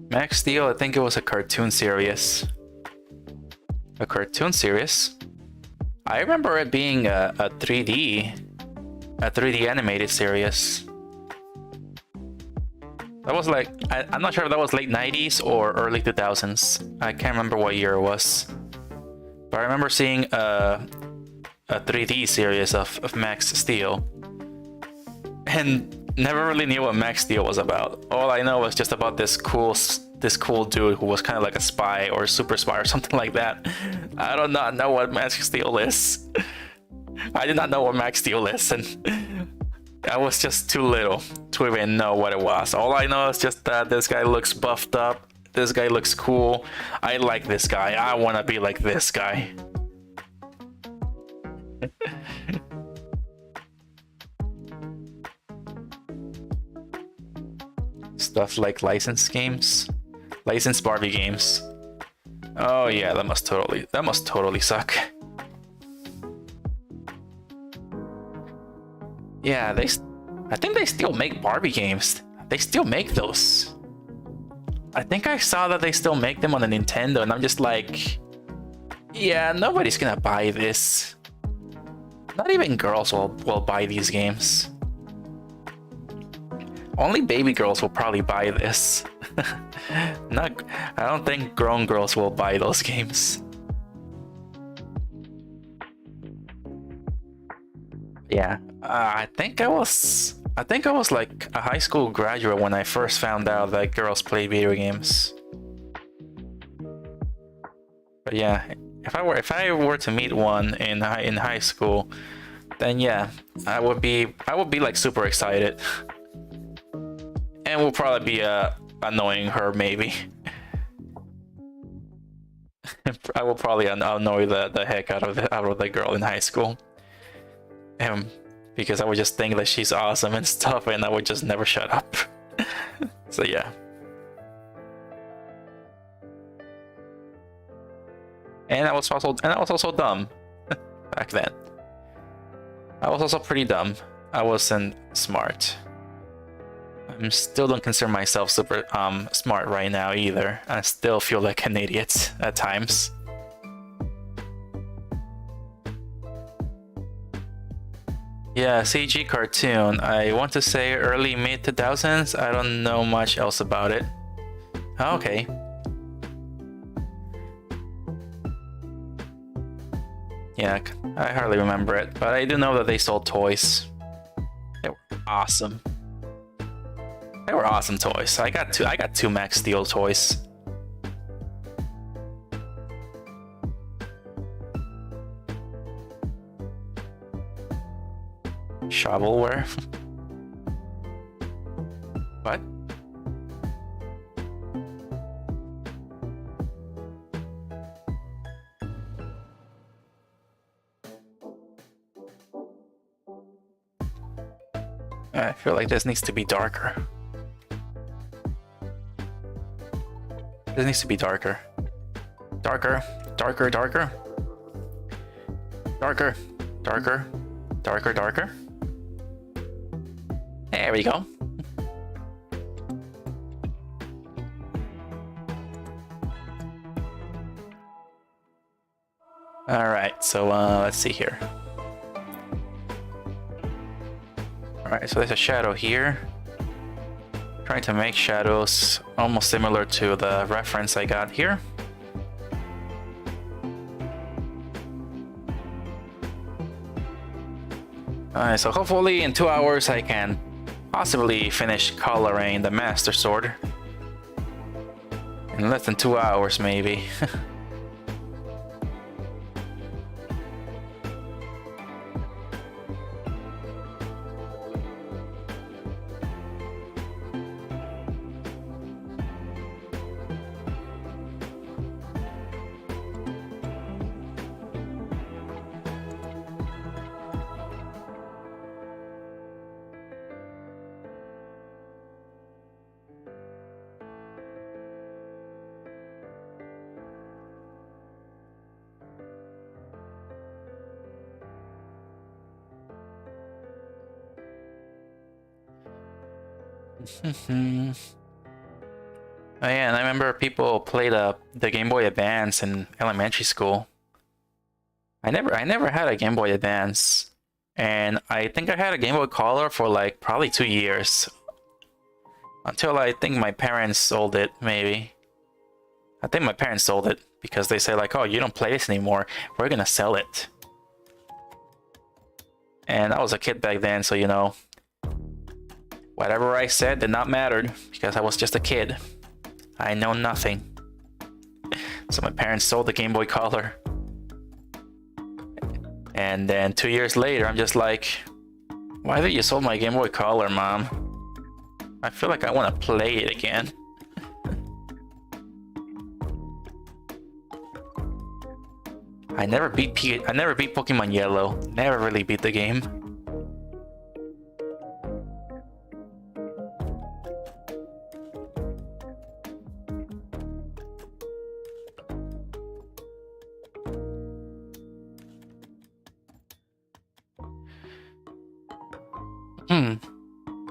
Max Steel, I think it was a cartoon series. A cartoon series? I remember it being a 3D animated series. That was like, I'm not sure if that was late 90s or early 2000s. I can't remember what year it was. But I remember seeing a 3D series of Max Steel. And never really knew what Max Steel was about. All I know was just about this cool dude who was kind of like a spy or a super spy or something like that. I do not know what Max Steel is. I did not know what Max Steel is, and I was just too little to even know what it was. All I know is just that this guy looks buffed up. This guy looks cool. I like this guy. I want to be like this guy. Stuff like licensed games, licensed Barbie games. Oh yeah, that must totally suck. Yeah, I think they still make Barbie games. They still make those. I think I saw that they still make them on the Nintendo, and I'm just like, yeah, nobody's gonna buy this. Not even girls will buy these games. Only baby girls will probably buy this. I don't think grown girls will buy those games. Yeah, I think I was like a high school graduate when I first found out that girls play video games. But yeah, if I were to meet one in high school, then yeah, I would be like super excited. And we'll probably be annoying her, maybe. I will probably annoy the heck out of the girl in high school. because I would just think that she's awesome and stuff, and I would just never shut up. So yeah. And I was also dumb back then. I was also pretty dumb. I wasn't smart. I still don't consider myself super smart right now either. I still feel like an idiot at times. Yeah, CG cartoon. I want to say early mid 2000s. I don't know much else about it. Oh, okay. Yeah, I hardly remember it, but I do know that they sold toys. They were awesome. They were awesome toys. I got two Max Steel toys. Shovelware. What? I feel like this needs to be darker. This needs to be darker. Darker, darker, darker. Darker, darker, darker, darker. There we go. Alright, so let's see here. Alright, so there's a shadow here. Trying to make shadows almost similar to the reference I got here. Alright, so hopefully in 2 hours I can possibly finish coloring the Master Sword. In less than 2 hours, maybe. Oh yeah, and I remember people played the Game Boy Advance in elementary school. I never had a Game Boy Advance, and I think I had a Game Boy Color for like probably 2 years. Until I think my parents sold it, maybe. I think my parents sold it because they said like, oh, you don't play this anymore, we're gonna sell it. And I was a kid back then, so you know, whatever I said did not matter because I was just a kid. I know nothing. So my parents sold the Game Boy Color. And then 2 years later, I'm just like, why did you sold my Game Boy Color, Mom? I feel like I want to play it again. I never beat Pokemon Yellow. Never really beat the game.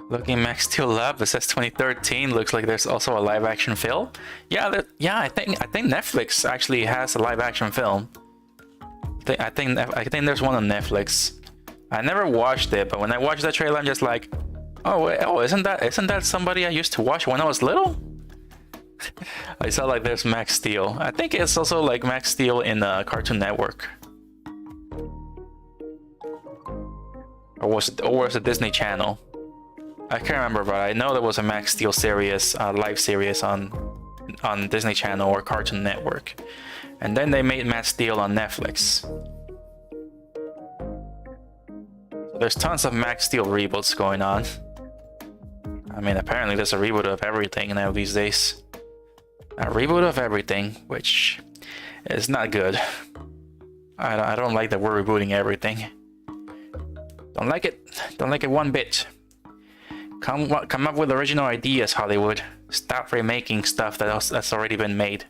Looking Max Steel Lab, it says 2013. Looks like there's also a live action film. Yeah, I think Netflix actually has a live action film. I think there's one on Netflix. I never watched it, but when I watched the trailer, I'm just like, oh wait, oh isn't that somebody I used to watch when I was little? I saw like there's Max Steel. I think it's also like Max Steel in Cartoon Network. Or was it Disney Channel? I can't remember, but I know there was a Max Steel series, live series on Disney Channel or Cartoon Network, and then they made Max Steel on Netflix. So there's tons of Max Steel reboots going on. I mean, apparently there's a reboot of everything now these days. A reboot of everything, which is not good. I don't like that we're rebooting everything. Don't like it. Don't like it one bit. Come up with original ideas, Hollywood. Stop remaking stuff that's already been made.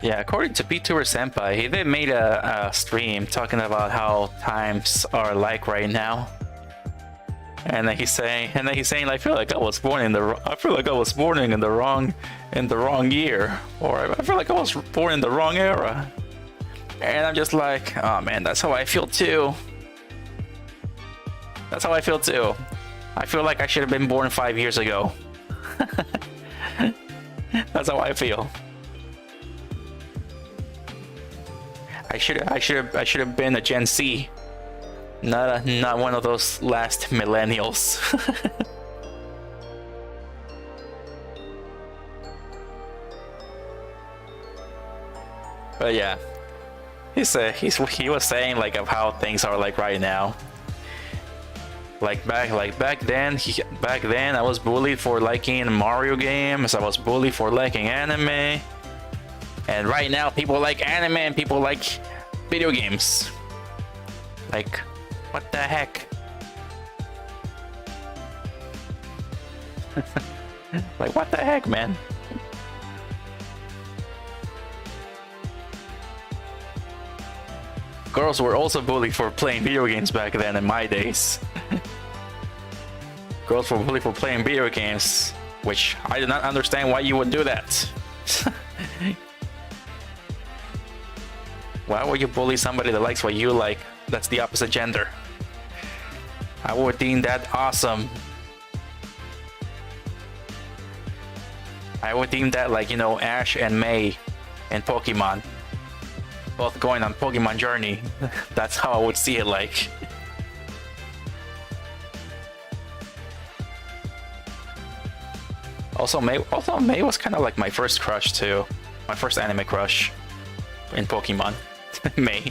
Yeah, according to VTuber Senpai, they made a stream talking about how times are like right now, and then he's saying, I feel like I was born in the wrong year, or I feel like I was born in the wrong era, and I'm just like, oh man, that's how I feel too. That's how I feel too. I feel like I should have been born 5 years ago. That's how I feel. I should have been a Gen Z, not one of those last millennials. But yeah, he was saying like of how things are like right now. Back then I was bullied for liking Mario games. I was bullied for liking anime. And right now, people like anime and people like video games. Like, what the heck? Like, what the heck, man? Girls were also bullied for playing video games back then in my days. Girls were bullied for playing video games, which I did not understand why you would do that. Why would you bully somebody that likes what you like? That's the opposite gender. I would deem that awesome. I would deem that like, you know, Ash and May in Pokemon. Both going on Pokemon journey. That's how I would see it like. Also, May was kind of like my first crush too. My first anime crush in Pokemon. May.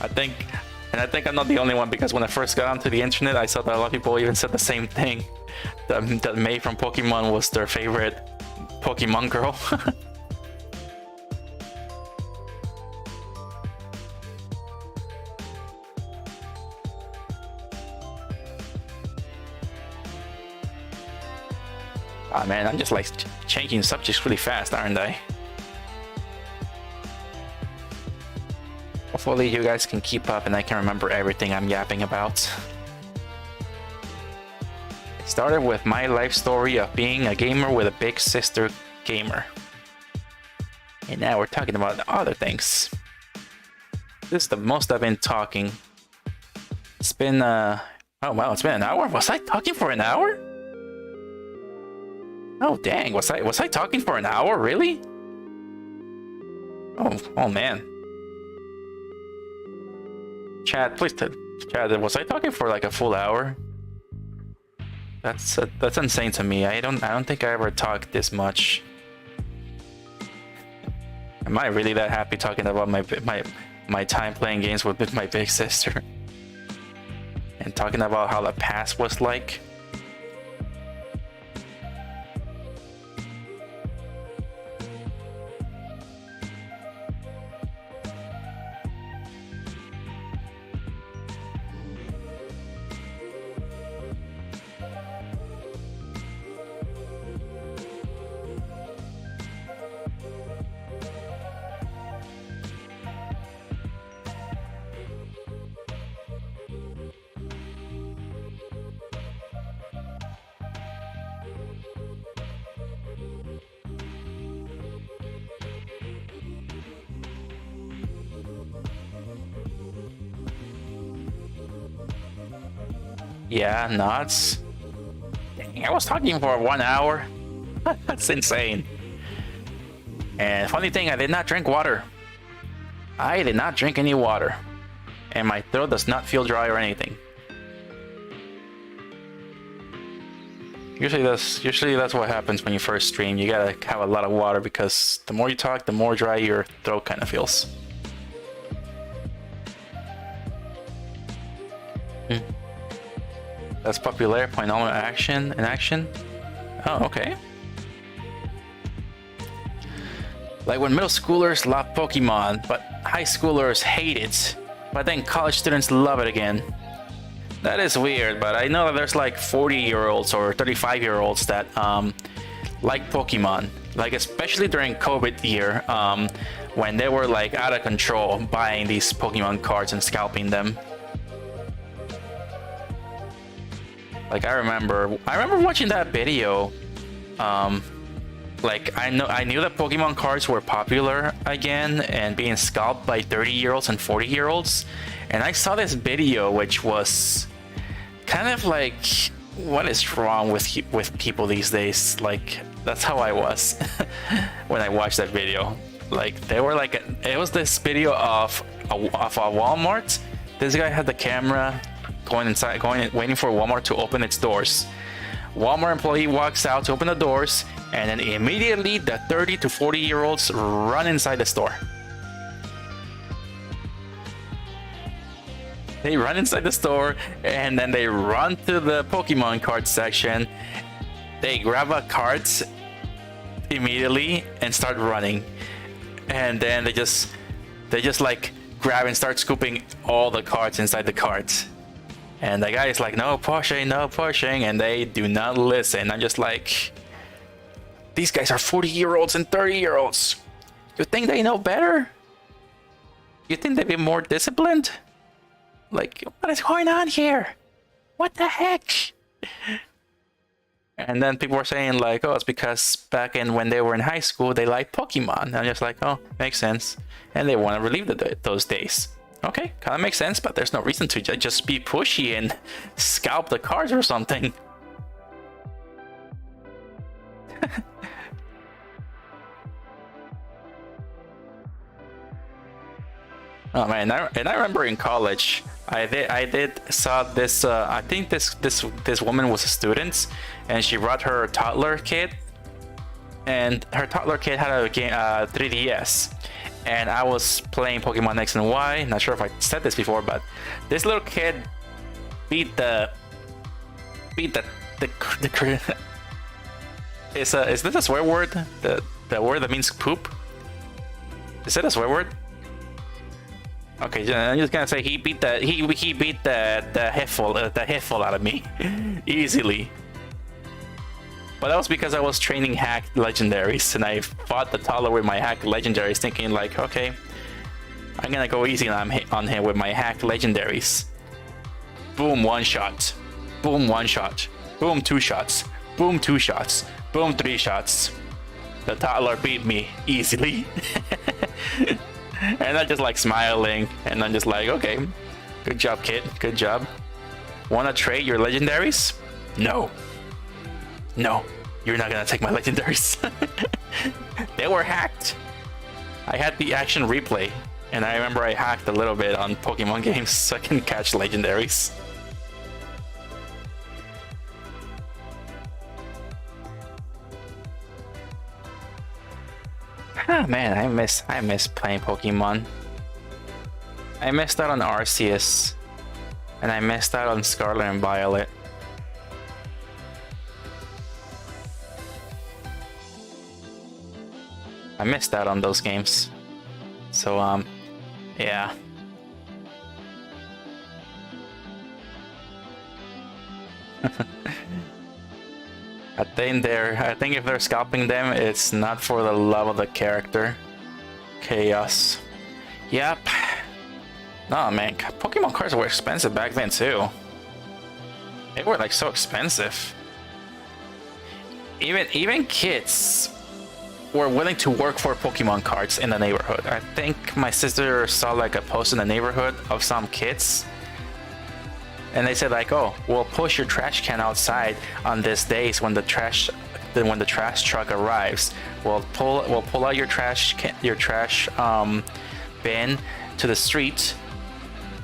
I think I'm not the only one, because when I first got onto the internet, I saw that a lot of people even said the same thing. That May from Pokemon was their favorite Pokemon girl. Ah man, I'm just like changing subjects really fast, aren't I? Hopefully you guys can keep up and I can remember everything I'm yapping about. It started with my life story of being a gamer with a big sister gamer. And now we're talking about other things. This is the most I've been talking. It's been oh wow, it's been an hour? Was I talking for an hour? Oh dang, was I talking for an hour, really? Oh man. Chat, please chat, was I talking for like a full hour? That's insane to me. I don't think I ever talked this much. Am I really that happy talking about my time playing games with my big sister? And talking about how the past was like? Yeah, nuts. Dang, I was talking for 1 hour. That's insane. And funny thing, I did not drink water. I did not drink any water. And my throat does not feel dry or anything. Usually that's what happens when you first stream. You gotta have a lot of water because the more you talk, the more dry your throat kind of feels. That's popular. Polynomial action in action. Oh, okay. Like when middle schoolers love Pokemon, but high schoolers hate it. But then college students love it again. That is weird, but I know that there's like 40-year-olds or 35-year-olds that like Pokemon. Like especially during COVID year, when they were like out of control buying these Pokemon cards and scalping them. Like I remember watching that video. Like I knew that Pokemon cards were popular again and being scalped by 30-year-olds and 40-year-olds. And I saw this video which was kind of like, what is wrong with people these days? Like that's how I was when I watched that video. Like they were like, it was this video of a Walmart. This guy had the camera going inside, waiting for Walmart to open its doors. Walmart employee walks out to open the doors, and then immediately the 30 to 40-year-olds run inside the store. They run inside the store, and then they run to the Pokemon card section. They grab a cards immediately and start running. And then they just like grab and start scooping all the cards inside the carts. And the guy is like, no pushing, and they do not listen. I'm just like, these guys are 40-year-olds and 30-year-olds. You think they know better? You think they'd be more disciplined? Like, what is going on here? What the heck? And then people were saying like, oh, it's because back in when they were in high school, they liked Pokemon. I'm just like, oh, makes sense. And they want to relive those days. Okay, kind of makes sense, but there's no reason to just be pushy and scalp the cards or something. Oh man, and I remember in college, I did saw this. I think this woman was a student, and she brought her toddler kid, and her toddler kid had a game, 3DS, and I was playing Pokemon X and Y. Not sure if I said this before, but this little kid beat the is this a swear word? The word that means poop? Is it a swear word? Okay, I'm just gonna say he beat the headful out of me easily. But that was because I was training hacked legendaries, and I fought the toddler with my hacked legendaries, thinking like, okay, I'm gonna go easy on him with my hacked legendaries. Boom, one shot. Boom, one shot. Boom, two shots. Boom, two shots. Boom, three shots. The toddler beat me easily. And I'm just like smiling, and I'm just like, okay, good job, kid, good job. Wanna trade your legendaries? No. No, you're not gonna take my legendaries. They were hacked. I had the action replay, and I remember I hacked a little bit on Pokemon games so I can catch legendaries. Ah man, I miss playing Pokemon. I missed out on Arceus, and I missed out on Scarlet and Violet. I missed out on those games. So yeah. I think if they're scalping them, it's not for the love of the character. Chaos. Yep. No man, Pokemon cards were expensive back then too. They were like so expensive. Even kids were willing to work for Pokemon cards in the neighborhood. I think my sister saw like a post in the neighborhood of some kids And they said like, oh, we'll push your trash can outside on this days when the trash truck arrives. We'll pull out your trash bin to the street,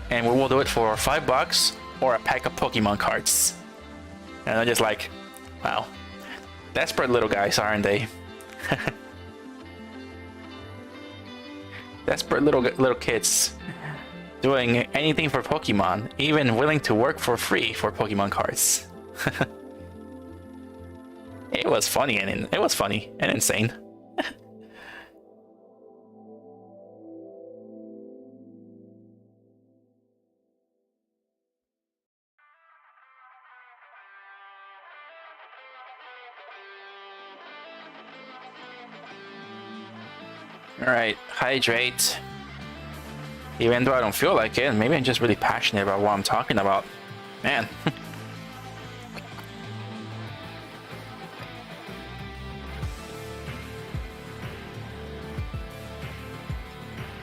and we'll do it for $5 or a pack of Pokemon cards. And I'm just like, wow, desperate little guys, aren't they? Desperate little kids. Doing anything for Pokemon, even willing to work for free for Pokemon cards. It was funny and insane. All right, hydrate. Even though I don't feel like it, maybe I'm just really passionate about what I'm talking about. Man.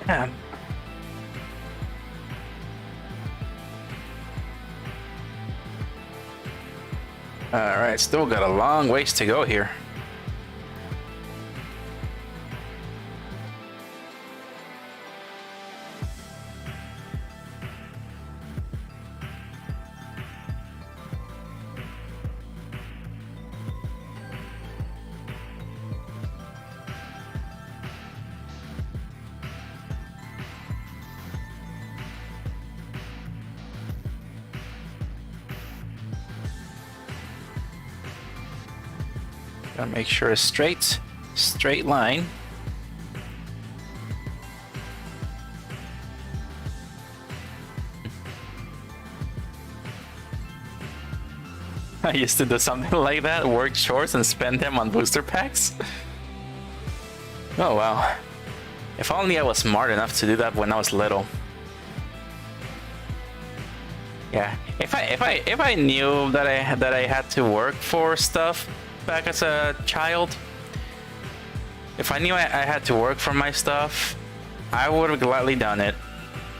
Yeah. Alright, still got a long ways to go here. Gotta make sure it's straight line. I used to do something like that, work chores and spend them on booster packs. Oh wow. If only I was smart enough to do that when I was little. Yeah, if I knew that I had to work for stuff back as a child, if I knew I had to work for my stuff, I would have gladly done it.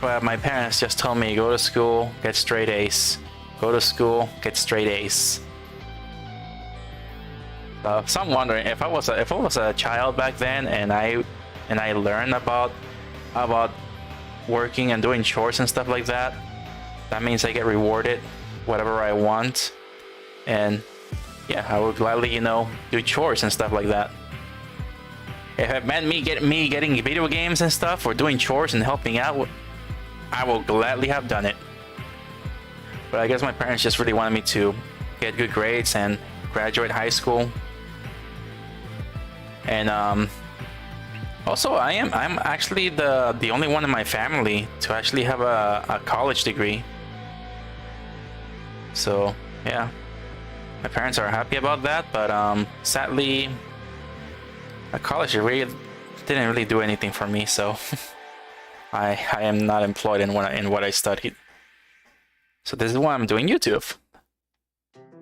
But my parents just told me, go to school, get straight A's. Go to school, get straight A's. So I'm wondering if I was a child back then and I learned about working and doing chores and stuff like that. That means I get rewarded whatever I want, and yeah, I would gladly, you know, do chores and stuff like that. If it meant me getting video games and stuff, or doing chores and helping out, I will gladly have done it. But I guess my parents just really wanted me to get good grades and graduate high school. And also I'm actually the only one in my family to actually have a college degree. So yeah, my parents are happy about that, but sadly a college degree didn't really do anything for me, so I am not employed in what I studied. So this is why I'm doing YouTube.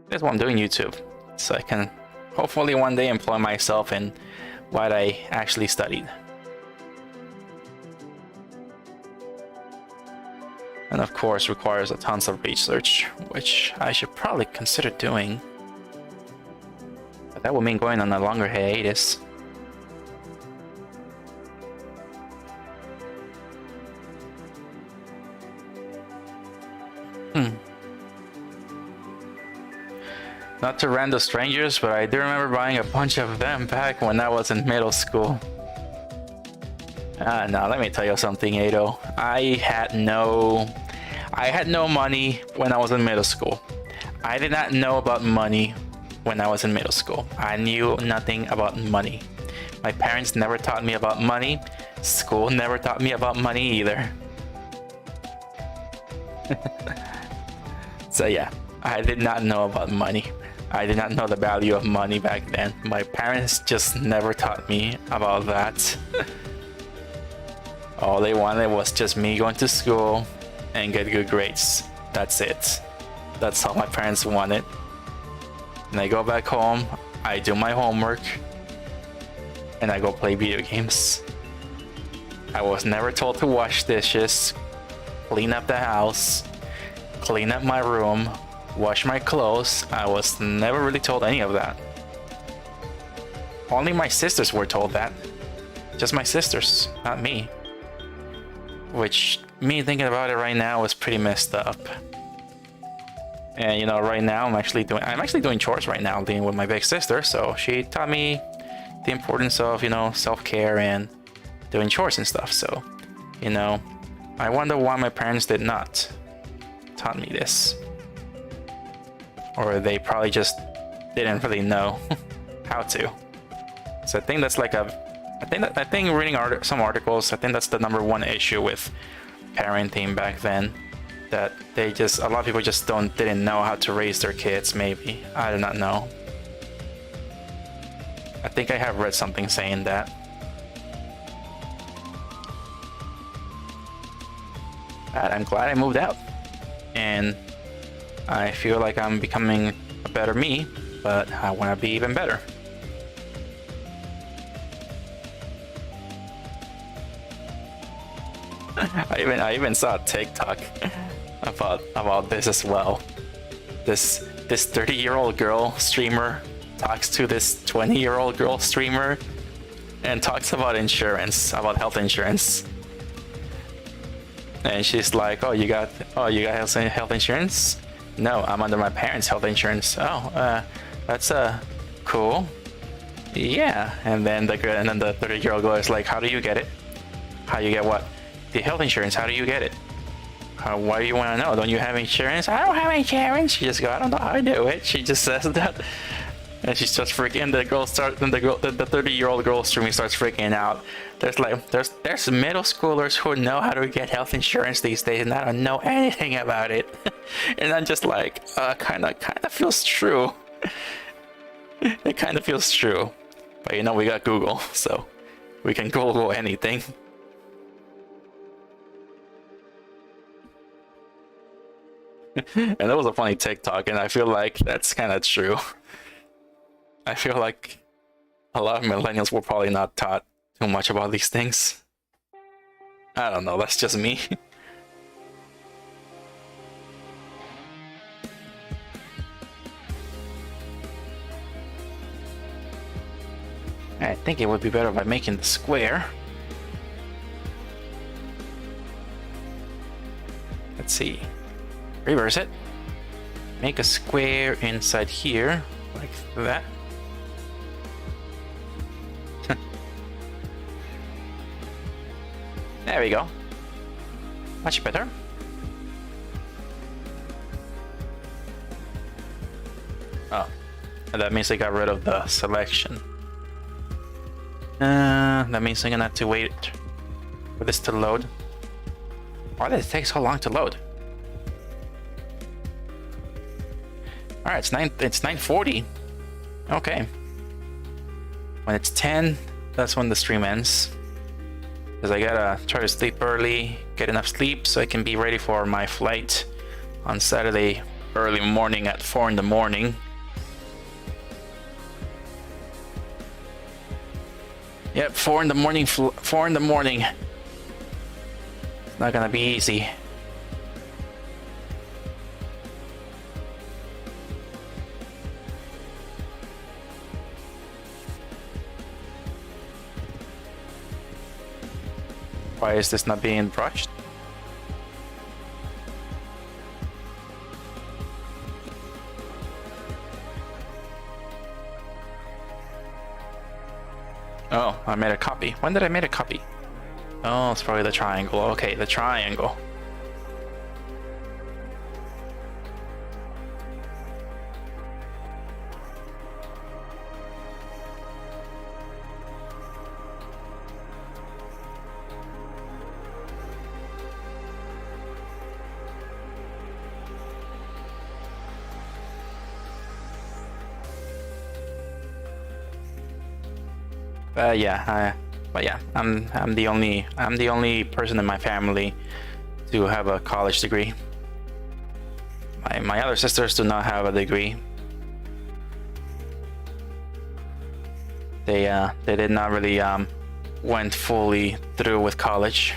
This is why I'm doing YouTube, so I can hopefully one day employ myself in what I actually studied. And of course requires a tons of research, which I should probably consider doing. But that would mean going on a longer hiatus. Not to random strangers, but I do remember buying a bunch of them back when I was in middle school. Now let me tell you something, Ado. I had no money when I was in middle school. I did not know about money when I was in middle school. I knew nothing about money. My parents never taught me about money. School never taught me about money either. So yeah, I did not know about money. I did not know the value of money back then. My parents just never taught me about that. All they wanted was just me going to school and get good grades. That's it. That's all my parents wanted. And I go back home, I do my homework, and I go play video games. I was never told to wash dishes, clean up the house, clean up my room, wash my clothes. I was never really told any of that. Only my sisters were told that. Just my sisters, not me. Which, me thinking about it right now is pretty messed up. And you know, right now I'm actually doing chores right now, living with my big sister. So she taught me the importance of, you know, self-care and doing chores and stuff. So, you know, I wonder why my parents did not taught me this, or they probably just didn't really know how to. So I think that's like I think reading some articles, I think that's the #1 issue with parenting back then. That a lot of people just didn't know how to raise their kids, maybe. I do not know. I think I have read something saying that. But I'm glad I moved out. And I feel like I'm becoming a better me, but I want to be even better. I even saw a TikTok about this as well. This 30-year-old girl streamer talks to this 20-year-old girl streamer and talks about insurance, about health insurance. And she's like, "Oh, you got health insurance?" "No, I'm under my parents' health insurance." "Oh, that's cool." "Yeah." And then the 30-year-old girl is like, "How do you get it?" "How you get what?" "The health insurance. How do you get it?" "Why do you want to know? Don't you have insurance?" "I don't have insurance." She just goes, "I don't know how I do it." She just says that, and she's just freaking. The 30-year-old girl streaming starts freaking out. There's middle schoolers who know how to get health insurance these days, and I don't know anything about it. And I'm just like, kind of feels true. It kind of feels true, but you know, we got Google, so we can Google anything. And that was a funny TikTok, and I feel like that's kind of true. I feel like a lot of millennials were probably not taught too much about these things. I don't know, that's just me. I think it would be better by making the square. Let's see. Reverse it. Make a square inside here, like that. There we go. Much better. Oh, and that means I got rid of the selection. That means I'm gonna have to wait for this to load. Why did it take so long to load? All right, it's 9:40. Okay. When it's 10, that's when the stream ends. Because I gotta try to sleep early, get enough sleep so I can be ready for my flight on Saturday early morning at 4 in the morning. Yep, 4 in the morning. 4 in the morning. It's not gonna be easy. Why is this not being brushed? Oh, I made a copy. When did I make a copy? Oh, it's probably the triangle. Okay, the triangle. I'm the only person in my family to have a college degree. My other sisters do not have a degree. They did not really went fully through with college.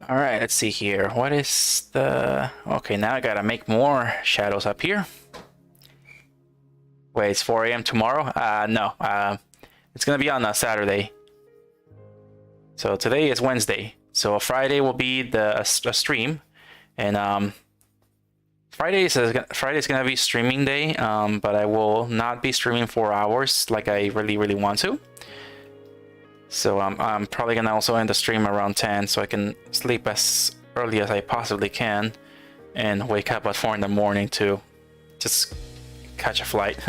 All right, let's see here. What is the... Okay, now I gotta make more shadows up here. Wait, it's 4 a.m. tomorrow? No. It's gonna be on a Saturday. So today is Wednesday. So Friday will be a stream. And Friday's gonna be streaming day. But I will not be streaming 4 hours like I really want to. So I'm probably gonna also end the stream around 10 so I can sleep as early as I possibly can and wake up at 4 in the morning to just catch a flight.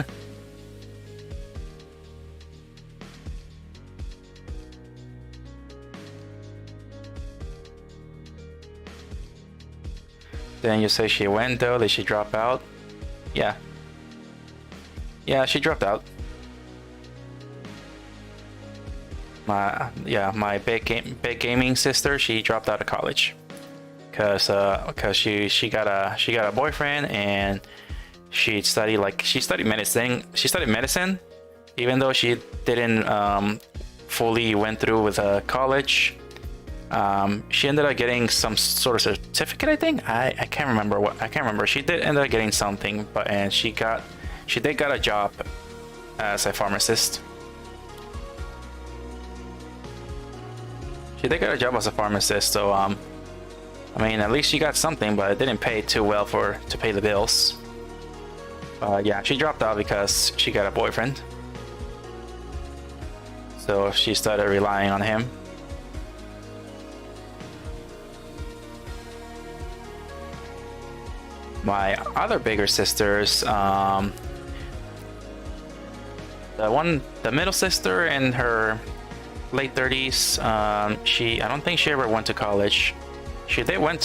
Then you say she went though, did she drop out? Yeah. Yeah, she dropped out. My big gaming sister, she dropped out of college because she got a boyfriend and she studied medicine. She studied medicine, even though she didn't fully went through with college. She ended up getting some sort of certificate, I think. I can't remember what. I can't remember. She did end up getting something, and she did got a job as a pharmacist. She did get a job as a pharmacist, so I mean, at least she got something, but it didn't pay too well to pay the bills. Yeah, she dropped out because she got a boyfriend, so she started relying on him. My other bigger sisters, the middle sister in her late 30s, I don't think she ever went to college. I think she did went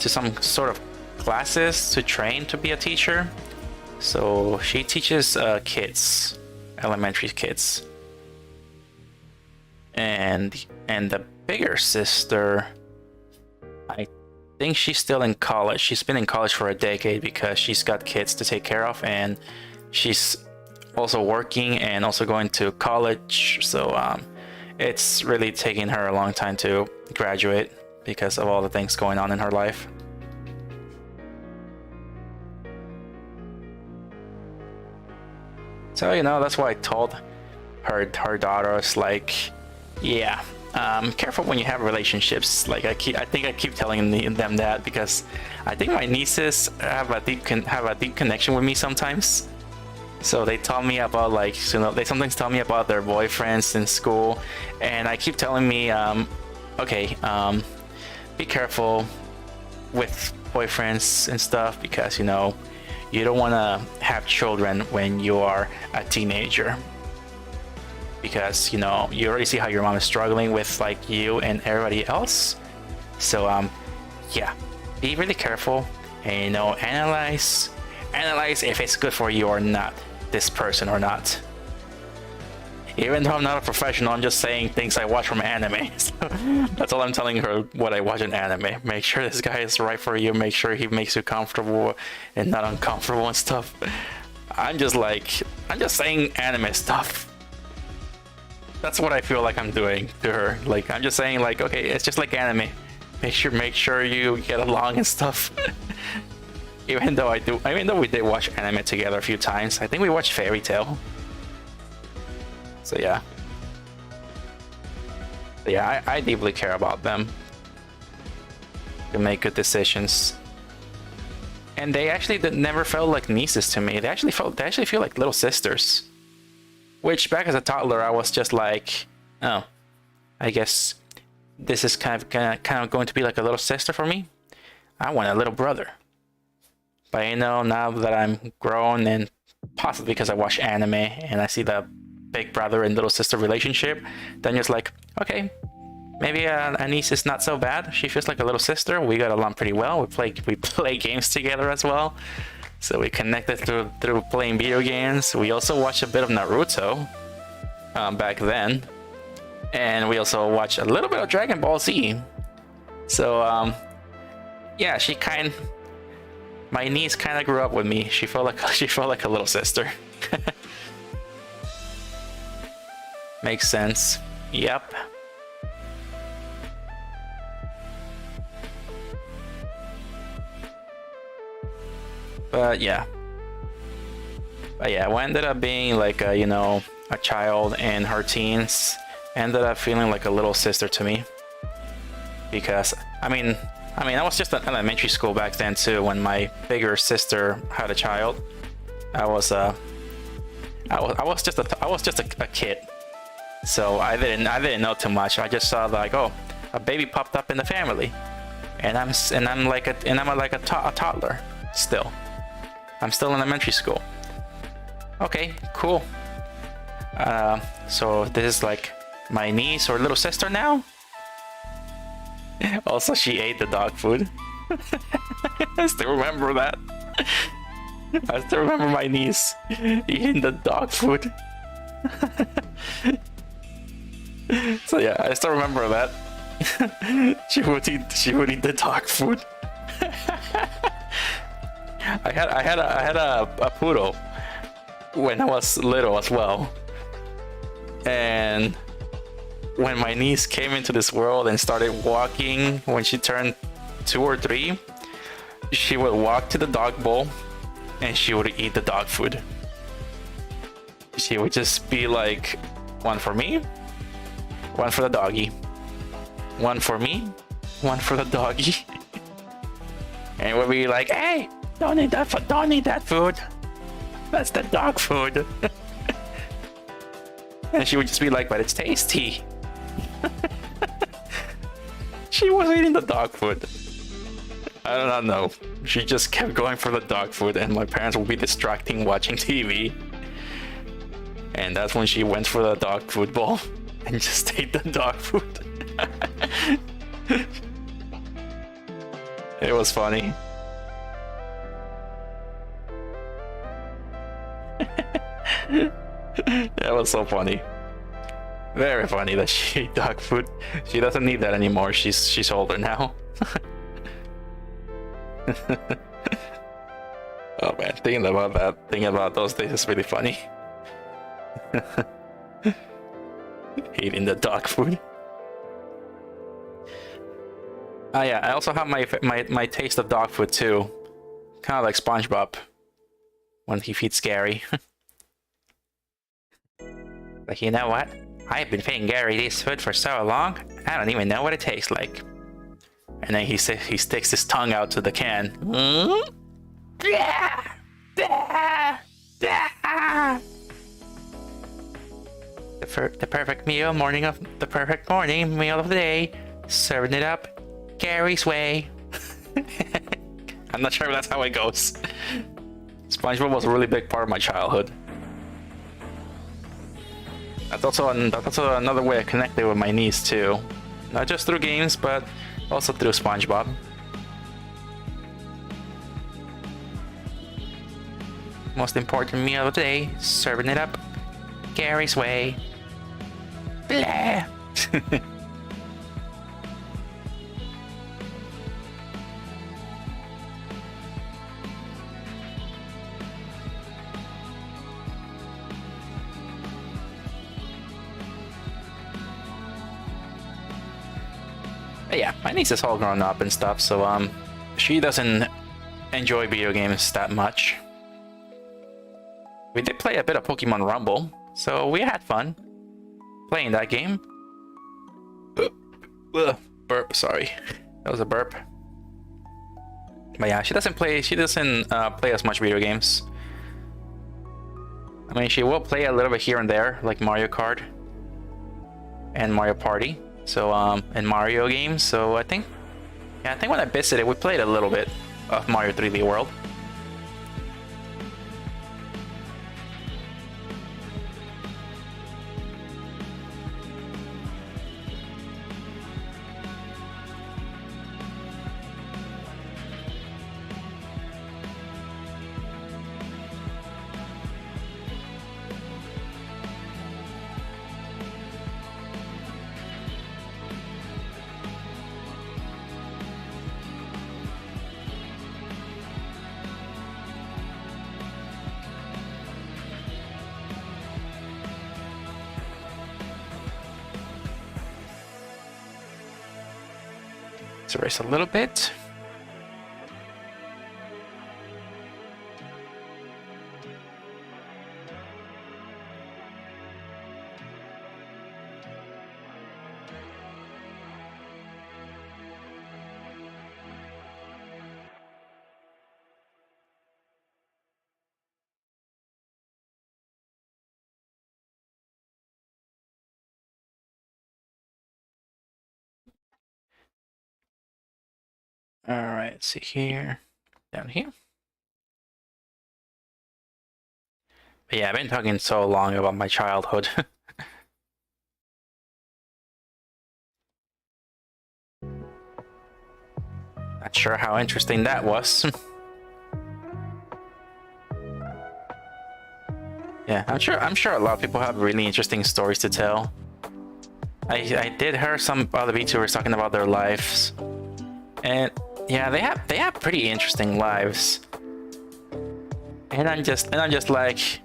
to some sort of classes to train to be a teacher. So she teaches kids, elementary kids. And the bigger sister, I think she's still in college. She's been in college for a decade because she's got kids to take care of, and she's also working and also going to college. So it's really taking her a long time to graduate because of all the things going on in her life. So, you know, that's why I told her daughters, like, yeah, careful when you have relationships. Like I think I keep telling them that because I think my nieces have a deep connection with me sometimes. So they tell me about, like, you know, they sometimes tell me about their boyfriends in school, and I keep telling me, okay, be careful with boyfriends and stuff because, you know, you don't want to have children when you are a teenager. Because, you know, you already see how your mom is struggling with, like, you and everybody else. So yeah, be really careful and, you know, analyze if it's good for you or not, this person or not. Even though I'm not a professional, I'm just saying things I watch from anime. So that's all I'm telling her, what I watch in anime. Make sure this guy is right for you, make sure he makes you comfortable and not uncomfortable and stuff. I'm just saying anime stuff. That's what I feel like I'm doing to her. Like, I'm just saying, like, okay, it's just like anime. Make sure you get along and stuff. Even though we did watch anime together a few times. I think we watched Fairy Tail. So yeah. I deeply care about them. To make good decisions. And they actually never felt like nieces to me. They actually feel like little sisters. Which, back as a toddler, I was just like, oh, I guess this is kind of going to be like a little sister for me. I want a little brother. But, you know, now that I'm grown, and possibly because I watch anime and I see the big brother and little sister relationship, then it's like, okay, maybe a niece is not so bad. She feels like a little sister. We got along pretty well. We play games together as well. So we connected through playing video games. We also watched a bit of Naruto back then. And we also watched a little bit of Dragon Ball Z. So, yeah, my niece kind of grew up with me. She felt like a little sister. Makes sense. Yep. But yeah. But yeah, we ended up being like a, you know, a child in her teens. Ended up feeling like a little sister to me. Because I mean I was just in elementary school back then too when my bigger sister had a child. I was just a kid. So I didn't know too much. I just saw like, oh, a baby popped up in the family. And I'm like a toddler still. I'm still in elementary school. Okay, cool. So this is like my niece or little sister now. Also, she ate the dog food. I still remember that. I still remember my niece eating the dog food. So yeah, I still remember that. She would eat the dog food. I had a poodle when I was little as well, and when my niece came into this world and started walking when she turned 2 or 3, she would walk to the dog bowl and she would eat the dog food. She would just be like, one for me, one for the doggy, one for me, one for the doggy. And we'd be like, hey, don't eat that food. That's the dog food. And she would just be like, but it's tasty. She was eating the dog food. I do not know. She just kept going for the dog food, and my parents would be distracting watching TV. And that's when she went for the dog food bowl and just ate the dog food. It was funny. That was so funny. Very funny that she ate dog food. She doesn't need that anymore. She's older now. Oh man, thinking about those days is really funny. Eating the dog food. Oh yeah, I also have my taste of dog food too. Kind of like SpongeBob when he feeds Gary. Like, you know what? I've been feeding Gary this food for so long, I don't even know what it tastes like. And then he sticks his tongue out to the can. The perfect meal, the perfect morning meal of the day. Serving it up Gary's way. I'm not sure if that's how it goes. SpongeBob was a really big part of my childhood. That's also another way I connected with my niece too. Not just through games, but also through SpongeBob. Most important meal of the day, serving it up Gary's way. Blah. But yeah, my niece is all grown up and stuff, so she doesn't enjoy video games that much. We did play a bit of Pokemon Rumble, so we had fun playing that game. Burp, sorry. That was a burp. But yeah, she doesn't play as much video games. I mean, she will play a little bit here and there, like Mario Kart and Mario Party. So and Mario games. So I think when I visited, we played a little bit of Mario 3D World. Let's erase a little bit. Alright, let's see here. Down here. But yeah, I've been talking so long about my childhood. Not sure how interesting that was. Yeah, I'm sure a lot of people have really interesting stories to tell. I did hear some other VTubers talking about their lives, and yeah, they have pretty interesting lives. And I'm just like,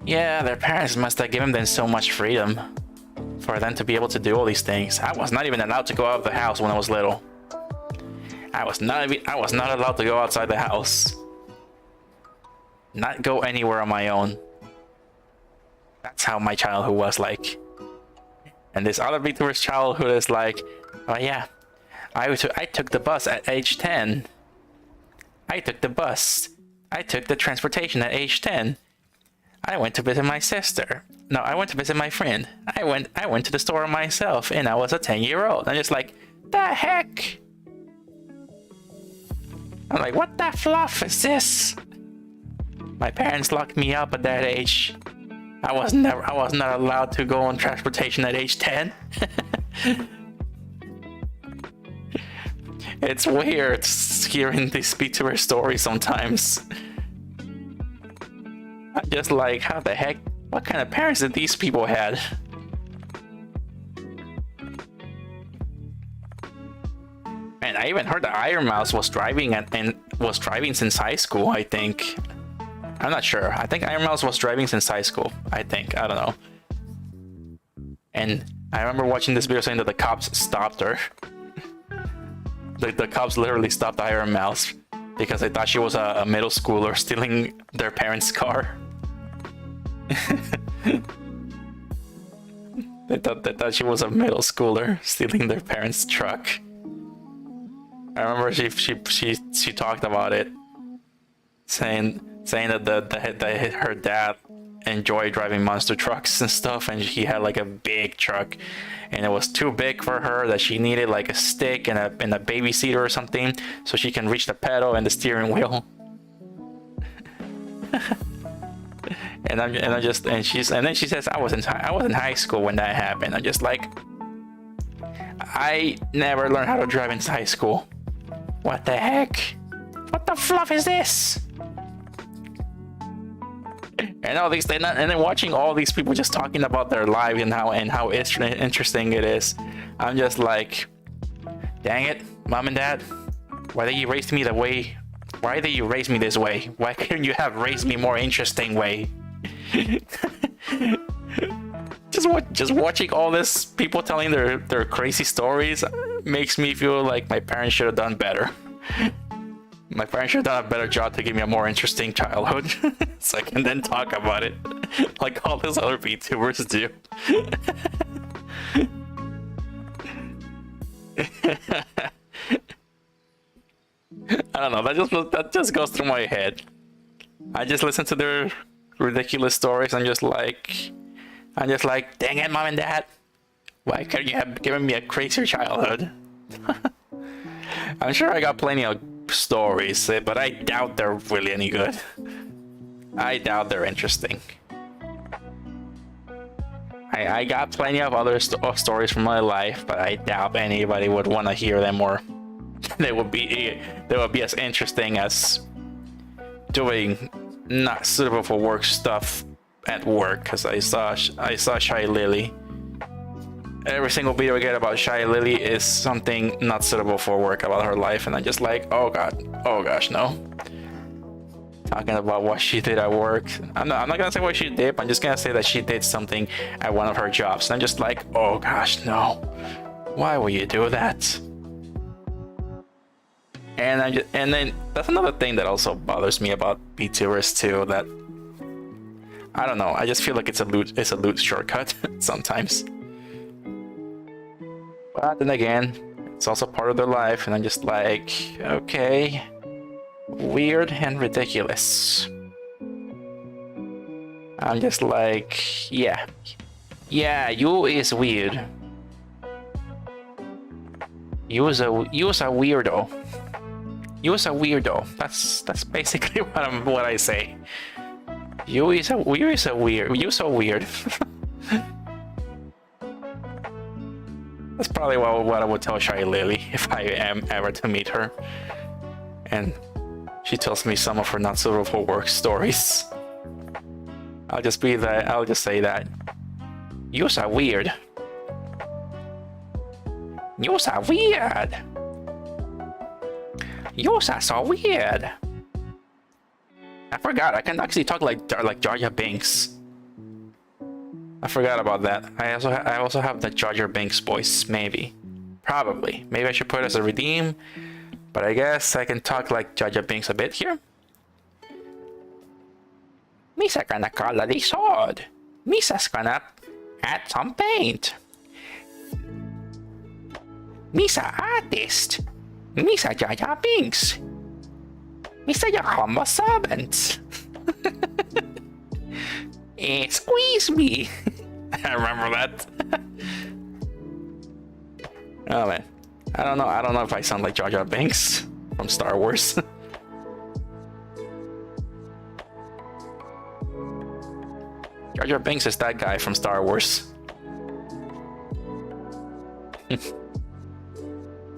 yeah, their parents must have given them so much freedom for them to be able to do all these things. I was not even allowed to go out of the house when I was little. I was not allowed to go outside the house. Not go anywhere on my own. That's how my childhood was like. And this other VTuber's childhood is like, oh yeah, I took the bus at age 10. I took the bus. I took the transportation at age 10. I went to visit my sister. No, I went to visit my friend. I went to the store myself, and I was a 10-year-old. I'm just like, the heck? I'm like, what the fluff is this? My parents locked me up at that age. I was not allowed to go on transportation at age 10. It's weird hearing these VTuber stories sometimes. I'm just like, how the heck? What kind of parents did these people had? And I even heard that Iron Mouse was driving since high school, I think. I'm not sure. I think Iron Mouse was driving since high school. I think. I don't know. And I remember watching this video saying that the cops stopped her. The cops literally stopped Iron Mouse because they thought she was a middle schooler stealing their parents' car. They thought she was a middle schooler stealing their parents' truck. I remember she talked about it, saying that her dad enjoyed driving monster trucks and stuff, and he had like a big truck, and it was too big for her, that she needed like a stick and a baby seater or something so she can reach the pedal and the steering wheel. and then she says I was in high school when that happened. I'm just like, I never learned how to drive in high school. What the heck? What the fluff is this? And all these, and then watching all these people just talking about their lives and how interesting it is. I'm just like, dang it, mom and dad, why did you raise me Why did you raise me this way? Why couldn't you have raised me more interesting way? Just watching all this people telling their crazy stories makes me feel like my parents should have done better. My parents should have done a better job to give me a more interesting childhood, so I can then talk about it like all these other VTubers do. I don't know, that just goes through my head. I just listen to their ridiculous stories. I'm just like, dang it, mom and dad, why couldn't you have given me a crazier childhood? I'm sure I got plenty of stories, but I doubt they're really any good. I doubt they're interesting. I got plenty of other stories from my life, but I doubt anybody would want to hear them, or they would be as interesting as doing not suitable for work stuff at work. Because I saw Shy Lily. Every single video I get about Shy Lily is something not suitable for work about her life, and I'm just like, oh god, oh gosh, no. Talking about what she did at work. I'm not gonna say what she did, but I'm just gonna say that she did something at one of her jobs. And I'm just like, oh gosh, no. Why would you do that? And then that's another thing that also bothers me about VTubers too, that I don't know, I just feel like it's a loot shortcut sometimes. But then again, it's also part of their life, and I'm just like, okay, weird and ridiculous. I'm just like, yeah, you is weird. You was a weirdo. You're a weirdo. That's basically what I say. You're so weird. You're so weird. That's probably what I would tell Shy Lily if I am ever to meet her. And she tells me some of her not so for work stories. I'll just say that. You're so weird. You're so weird. You're so weird. I forgot, I can actually talk like Jar Jar Binks. I forgot about that. I also have the Jar Jar Binks voice, maybe. Probably. Maybe I should put it as a redeem. But I guess I can talk like Jar Jar Binks a bit here. Misa gonna color the sword. Misa's gonna add some paint. Misa artist. Misa Jar Jar Binks. Misa your humble servant. Squeeze me. I remember that. Oh man. I don't know if I sound like Jar Jar Binks from Star Wars. Jar Jar Binks is that guy from Star Wars.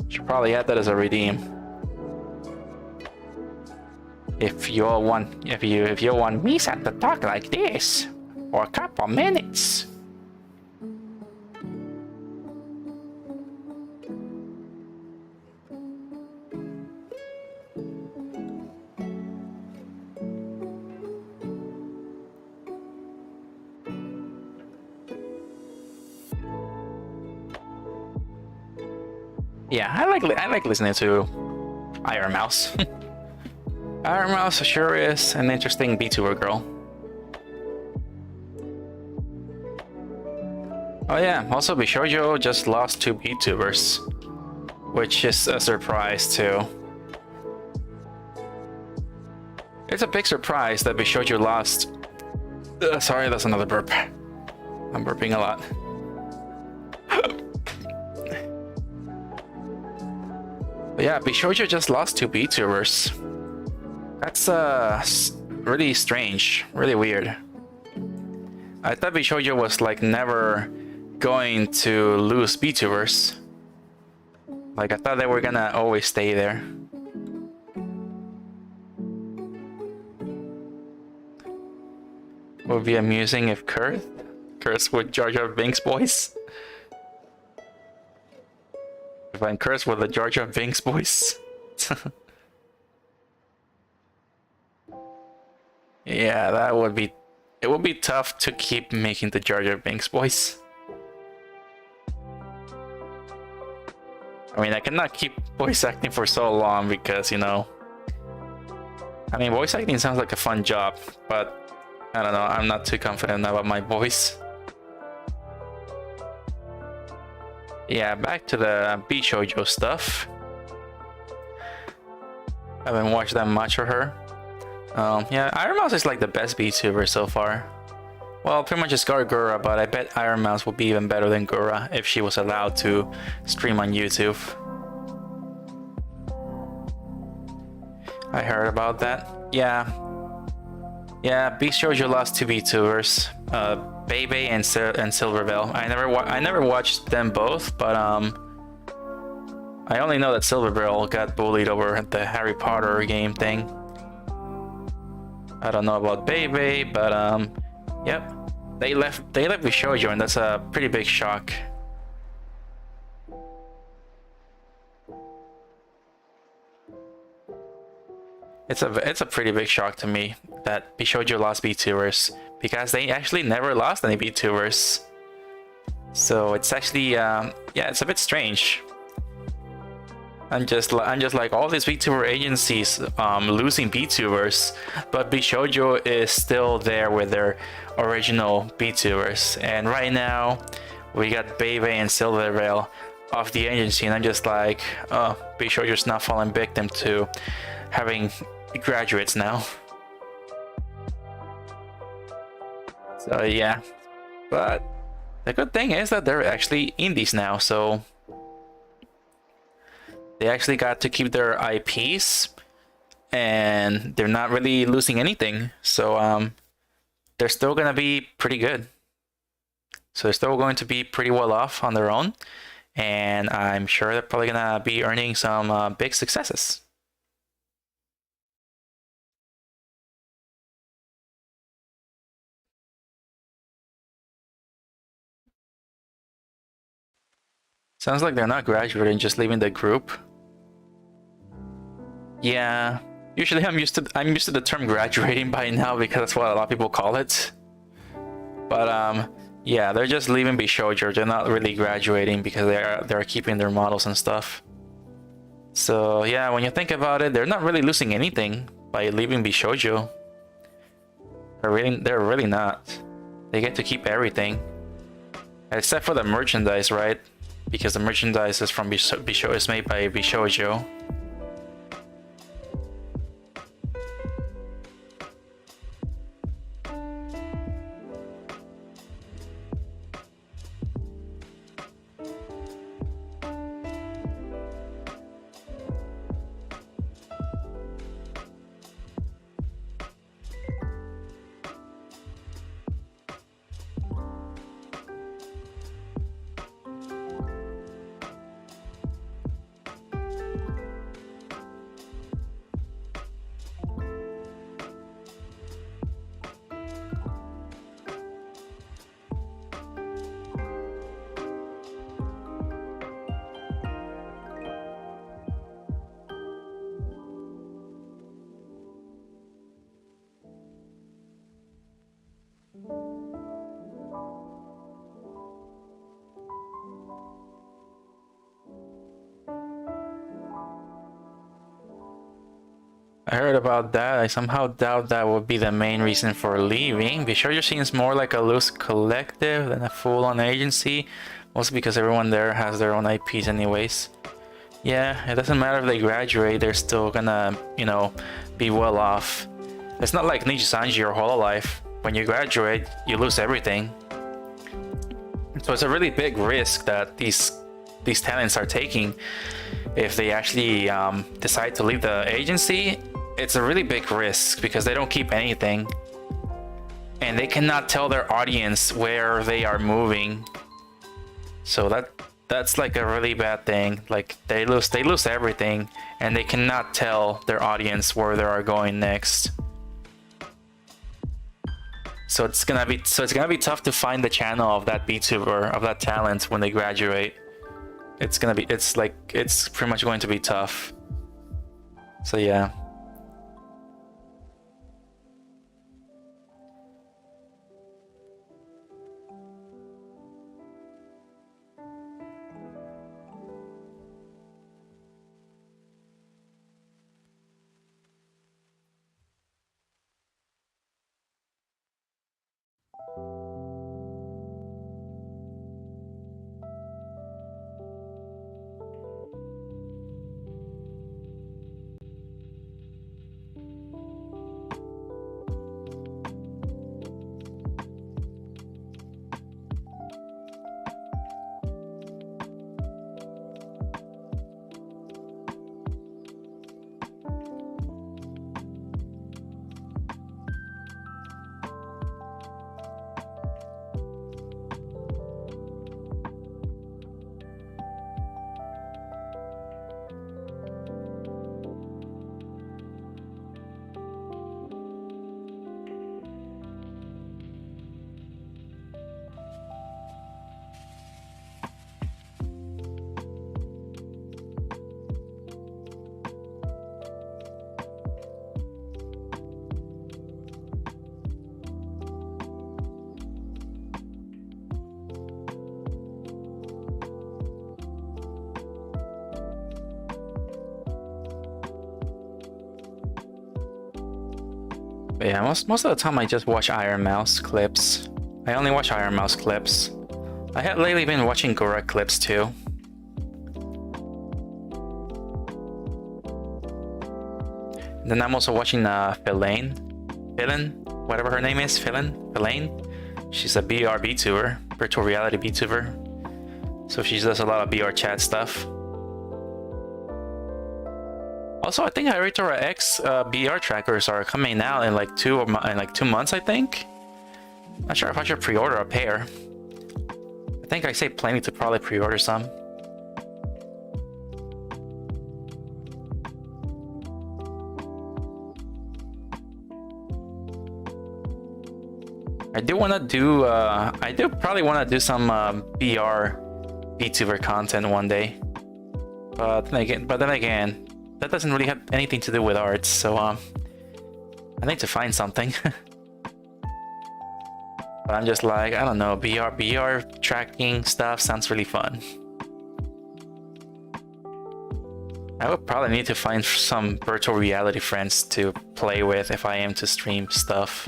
Should probably add that as a redeem. If you want Misa to talk like this for a couple minutes. Yeah, I like listening to Iron Mouse. Iron Mouse sure is an interesting VTuber girl. Oh yeah, also Bishojo just lost 2 VTubers, which is a surprise too. It's a big surprise that Bishojo lost. Sorry, that's another burp. I'm burping a lot. But yeah, Bishojo just lost 2 VTubers. That's really strange, really weird. I thought Bishojo was like never going to lose VTubers. Like I thought they were gonna always stay there. Would be amusing if Curse with Jar Jar Binks voice. If I'm Curse with the Jar Jar Binks voice. Yeah, that would be... It would be tough to keep making the Jar Jar Binks voice. I mean, I cannot keep voice acting for so long because, you know... I mean, voice acting sounds like a fun job, but... I don't know, I'm not too confident about my voice. Yeah, back to the Bishojo stuff. I haven't watched that much of her. Yeah, Iron Mouse is like the best VTuber so far. Well, pretty much just got Gura, but I bet Iron Mouse would be even better than Gura if she was allowed to stream on YouTube. I heard about that. Yeah. Yeah, Bishojo lost 2 VTubers, Bebe and Silverbell. I never watched them both, but I only know that Silverbell got bullied over the Harry Potter game thing. I don't know about Bebe, but yep, they left Bishojo, and that's a pretty big shock. It's a pretty big shock to me that Bishojo lost VTubers, because they actually never lost any VTubers. So it's actually yeah, it's a bit strange. I'm just like all these VTuber agencies losing VTubers, but Bishojo is still there with their original VTubers. And right now we got Bebe and Silvervale off the agency, and I'm just like, oh, Bishojo's not falling victim to having graduates now. So yeah, but the good thing is that they're actually indies now, so They actually got to keep their IPs, and they're not really losing anything. So they're still gonna be pretty good. So they're still going to be pretty well off on their own, and I'm sure they're probably gonna be earning some big successes. Sounds like they're not graduating, just leaving the group. Yeah, usually I'm used to the term graduating by now because that's what a lot of people call it. But yeah, they're just leaving Bishoujo. They're not really graduating because they're keeping their models and stuff. So yeah, when you think about it, they're not really losing anything by leaving Bishoujo. They're really not. They get to keep everything. Except for the merchandise, right? Because the merchandise is from is made by Bishoujo. I heard about that. I somehow doubt that would be the main reason for leaving. Bishoujo seems more like a loose collective than a full-on agency, mostly because everyone there has their own IPs anyways. Yeah, it doesn't matter if they graduate, they're still gonna, you know, be well off. It's not like Nijisanji or Hololive. When you graduate, you lose everything. So it's a really big risk that these talents are taking. If they actually decide to leave the agency, it's a really big risk because they don't keep anything. And they cannot tell their audience where they are moving. So that's like a really bad thing. Like they lose everything and they cannot tell their audience where they are going next. So it's gonna be tough to find the channel of that VTuber, of that talent when they graduate. It's pretty much going to be tough. So yeah. But yeah, most of the time I just watch Iron Mouse clips. I only watch Iron Mouse clips. I have lately been watching Gora clips too. And then I'm also watching Philane, whatever her name is, Philane. She's a BR VTuber, virtual reality VTuber. So she does a lot of BR chat stuff. Also, I think Hiatus X BR trackers are coming out in like 2 months, I think. Not sure if I should pre-order a pair. I think I saved plenty to probably pre-order some. I do want to do, I do probably want to do some BR VTuber content one day. But then again, that doesn't really have anything to do with arts, so I need to find something. But I'm just like, I don't know, BR tracking stuff sounds really fun. I would probably need to find some virtual reality friends to play with if I am to stream stuff.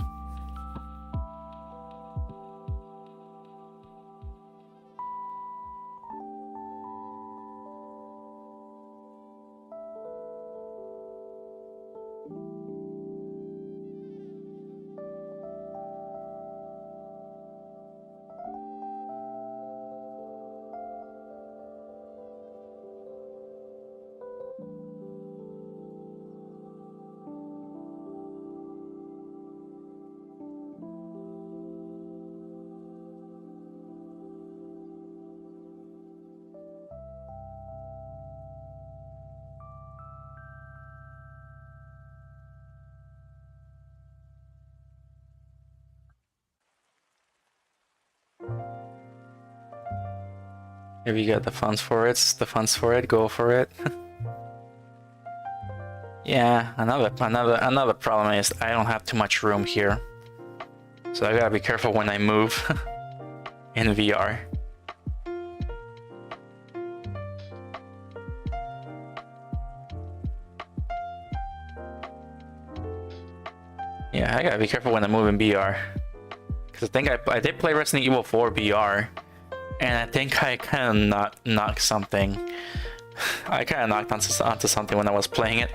If you get the funds for it, go for it. Yeah, another problem is I don't have too much room here. So I gotta be careful when I move in VR. Yeah, I gotta be careful when I move in VR. Because I think I did play Resident Evil 4 VR. And I think I kind of knocked something. I kind of knocked onto something when I was playing it.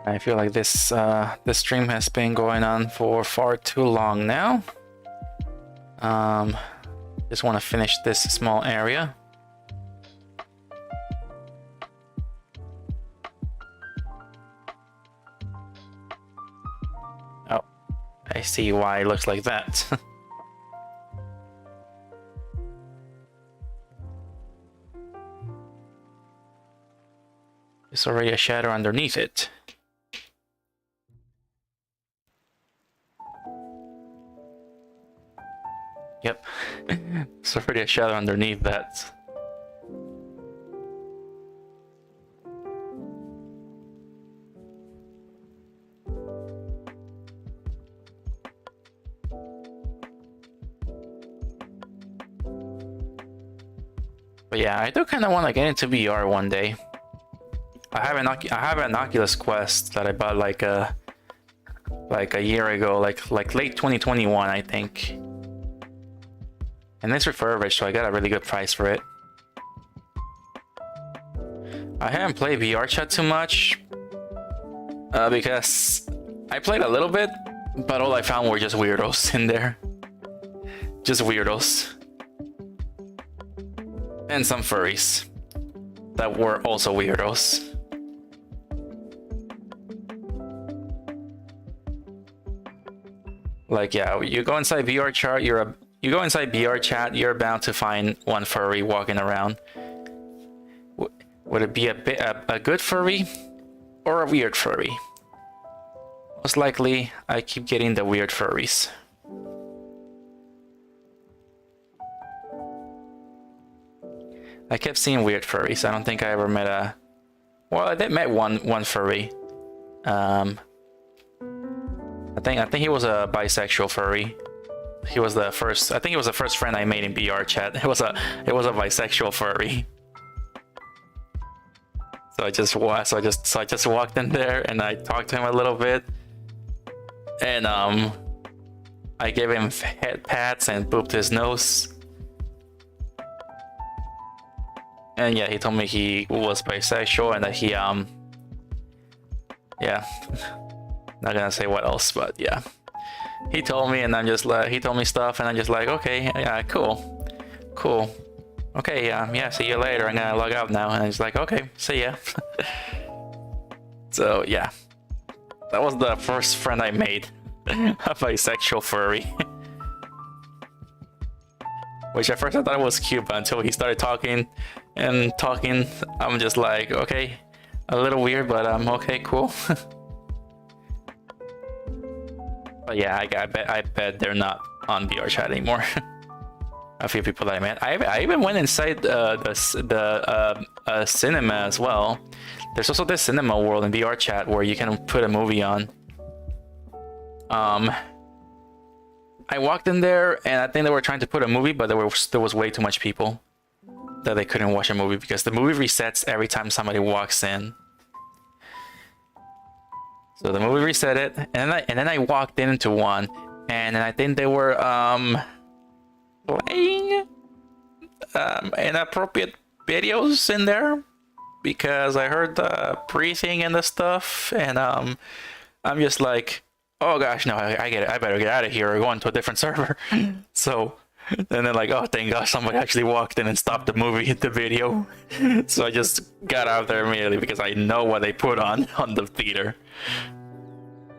I feel like this stream has been going on for far too long now. Just want to finish this small area. Oh, I see why it looks like that. There's already a shadow underneath it. Yep, there's already a shadow underneath that. But yeah, I do kind of want to get into VR one day. I have an Oculus Quest that I bought like a year ago, like late 2021, I think. And it's refurbished, so I got a really good price for it. I haven't played VR chat too much because I played a little bit, but all I found were just weirdos in there. Just weirdos. And some furries that were also weirdos. Like, yeah, you go inside VR chat, you're bound to find one furry walking around. Would it be a good furry or a weird furry? Most likely, I keep getting the weird furries. I kept seeing weird furries. I don't think I ever met a... Well, I did met one furry. I think he was a bisexual furry. He was the first. I think he was the first friend I made in BR chat. It was a bisexual furry. So I just walked in there and I talked to him a little bit, and I gave him head pats and booped his nose. And yeah, he told me he was bisexual and that he yeah, not gonna say what else, but yeah, he told me, and I'm just like, he told me stuff, and I'm just like, okay, yeah, cool, okay, yeah, see you later. I'm gonna log out now, and I'm just like, okay, see ya. So yeah, that was the first friend I made, a bisexual furry. Which at first I thought it was cute, but until he started talking, I'm just like, okay, a little weird, but okay, cool. But yeah, I bet they're not on VR chat anymore. A few people that I met. I even went inside the cinema as well. There's also this cinema world in VR chat where you can put a movie on. I walked in there and I think they were trying to put a movie, but there was way too much people that they couldn't watch a movie because the movie resets every time somebody walks in. So the movie reset it, and then I walked into one, and then I think they were playing inappropriate videos in there because I heard the breathing and the stuff, and I'm just like, oh gosh, no, I get it. I better get out of here or go on to a different server. So, and then like, oh, thank gosh, somebody actually walked in and stopped the movie, the video. So I just got out of there immediately because I know what they put on the theater.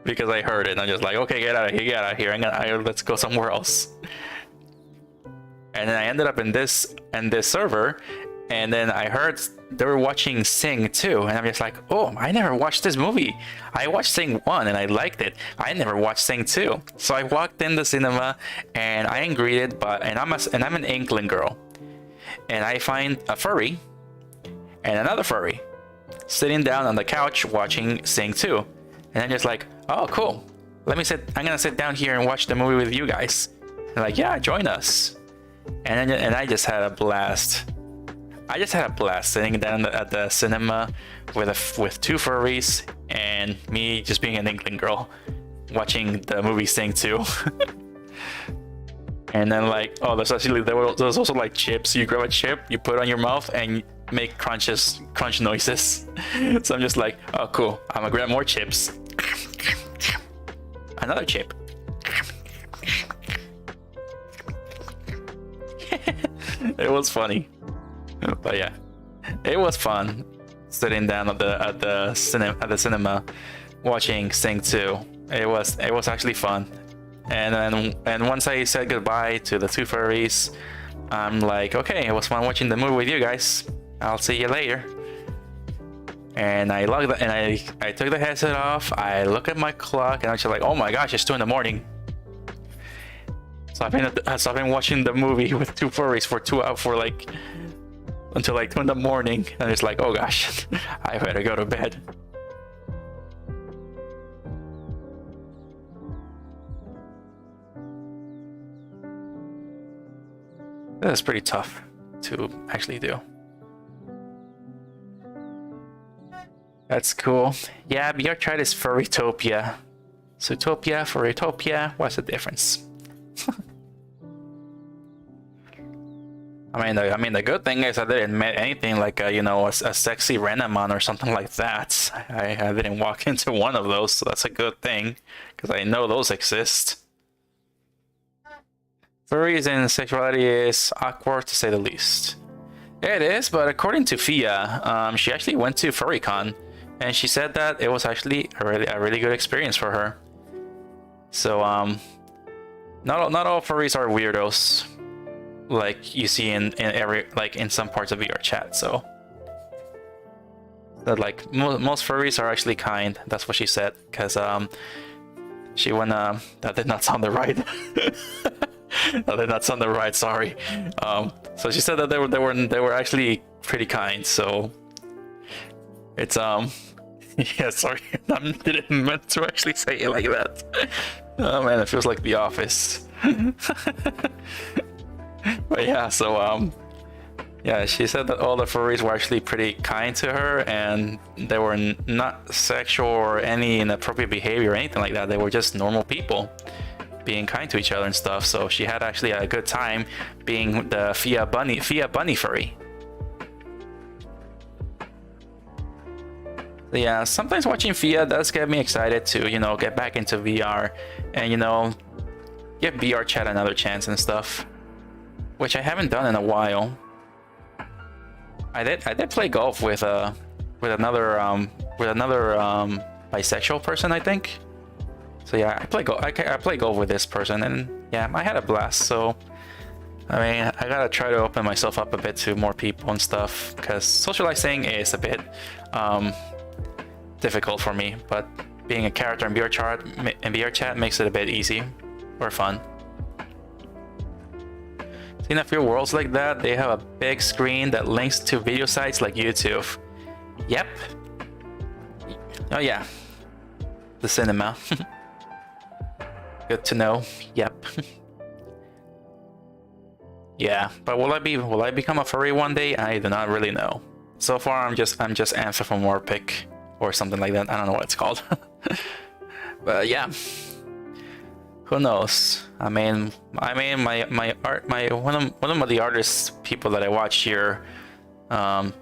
Because I heard it, and I'm just like, okay, get out of here, let's go somewhere else. And then I ended up in this server, and then I heard they were watching Sing 2, and I'm just like, oh, I never watched this movie. I watched Sing 1 and I liked it. I never watched Sing 2. So I walked in the cinema and I ain't greeted, and I'm an inkling girl. And I find a furry and another furry sitting down on the couch watching Sing 2. And I'm just like, oh, cool. I'm gonna sit down here and watch the movie with you guys. And like, yeah, join us. And I just had a blast. I just had a blast sitting down at the cinema with two furries and me just being an inkling girl watching the movie Sing 2. And then like, oh, there's also like chips. You grab a chip, you put it on your mouth, and make crunch noises. So I'm just like, oh, cool. I'm gonna grab more chips. Another chip. It was funny, but yeah, it was fun sitting down at the cinema watching Sing 2. It was actually fun. And once I said goodbye to the two furries, I'm like, okay, it was fun watching the movie with you guys. I'll see you later. And I logged and I took the headset off. I look at my clock and I'm just like, oh my gosh, it's 2 in the morning. So I've been watching the movie with two furries until like 2 in the morning, and it's like, oh gosh, I better go to bed. That's pretty tough to actually do. That's cool. Yeah, BR chat is Furrytopia. Zootopia, Furrytopia, what's the difference? I mean, the good thing is I didn't meet anything like a sexy Renamon or something like that. I didn't walk into one of those, so that's a good thing, because I know those exist. Furries and sexuality is awkward to say the least. Yeah, it is, but according to Fia, she actually went to FurryCon, and she said that it was actually a really good experience for her. So not all furries are weirdos, like you see in some parts of VR chat. So That like most furries are actually kind. That's what she said. Cause she went that did not sound right. That did not sound right. Sorry. So she said that they were actually pretty kind. So it's yeah, sorry. I didn't meant to actually say it like that. Oh man, it feels like The Office. But yeah, so yeah, she said that all the furries were actually pretty kind to her, and they were not sexual or any inappropriate behavior or anything like that. They were just normal people being kind to each other and stuff. So she had actually a good time being the Fia Bunny furry. So yeah, sometimes watching Fia does get me excited to, you know, get back into VR and, you know, give VR chat another chance and stuff, which I haven't done in a while. I did play golf with another bisexual person, I think. So yeah, I play golf with this person, and yeah, I had a blast. So I mean, I gotta try to open myself up a bit to more people and stuff, because socializing is a bit difficult for me, but being a character in VR chat makes it a bit easy or fun. In a few worlds like that, they have a big screen that links to video sites like YouTube. Yep. Oh yeah. The cinema. Good to know. Yep. Yeah, but will I become a furry one day? I do not really know. So far I'm just anthropomorphic or something like that. I don't know what it's called. But yeah. Who knows? I mean, my art, one of the artists people that I watch here, that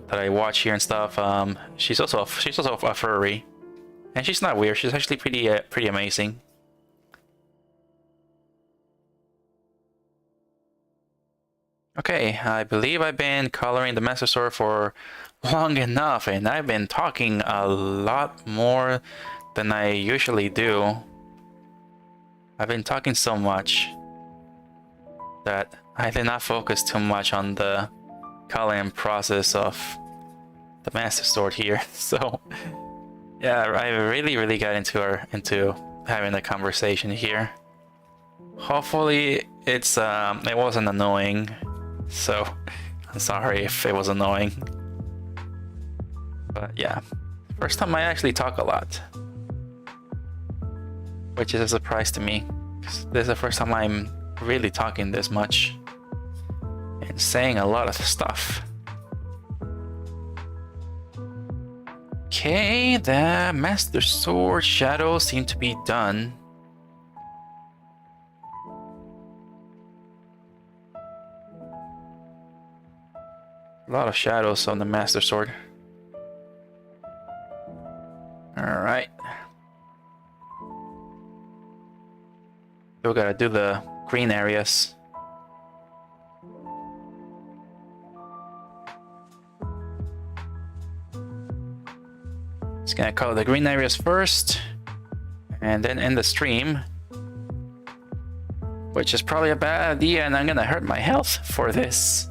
I watch here and stuff. She's also a furry, and she's not weird. She's actually pretty amazing. Okay, I believe I've been coloring the Master Sword for long enough, and I've been talking a lot more than I usually do. I've been talking so much that I did not focus too much on the coloring process of the Master Sword here. So yeah, I really got into having a conversation here. Hopefully it wasn't annoying. So I'm sorry if it was annoying. But yeah, first time I actually talk a lot, which is a surprise to me, because this is the first time I'm really talking this much and saying a lot of stuff. Okay, the Master Sword shadows seem to be done. A lot of shadows on the Master Sword. Alright. We gotta do the green areas. Just gonna color the green areas first, and then end the stream, which is probably a bad idea, and I'm gonna hurt my health for this.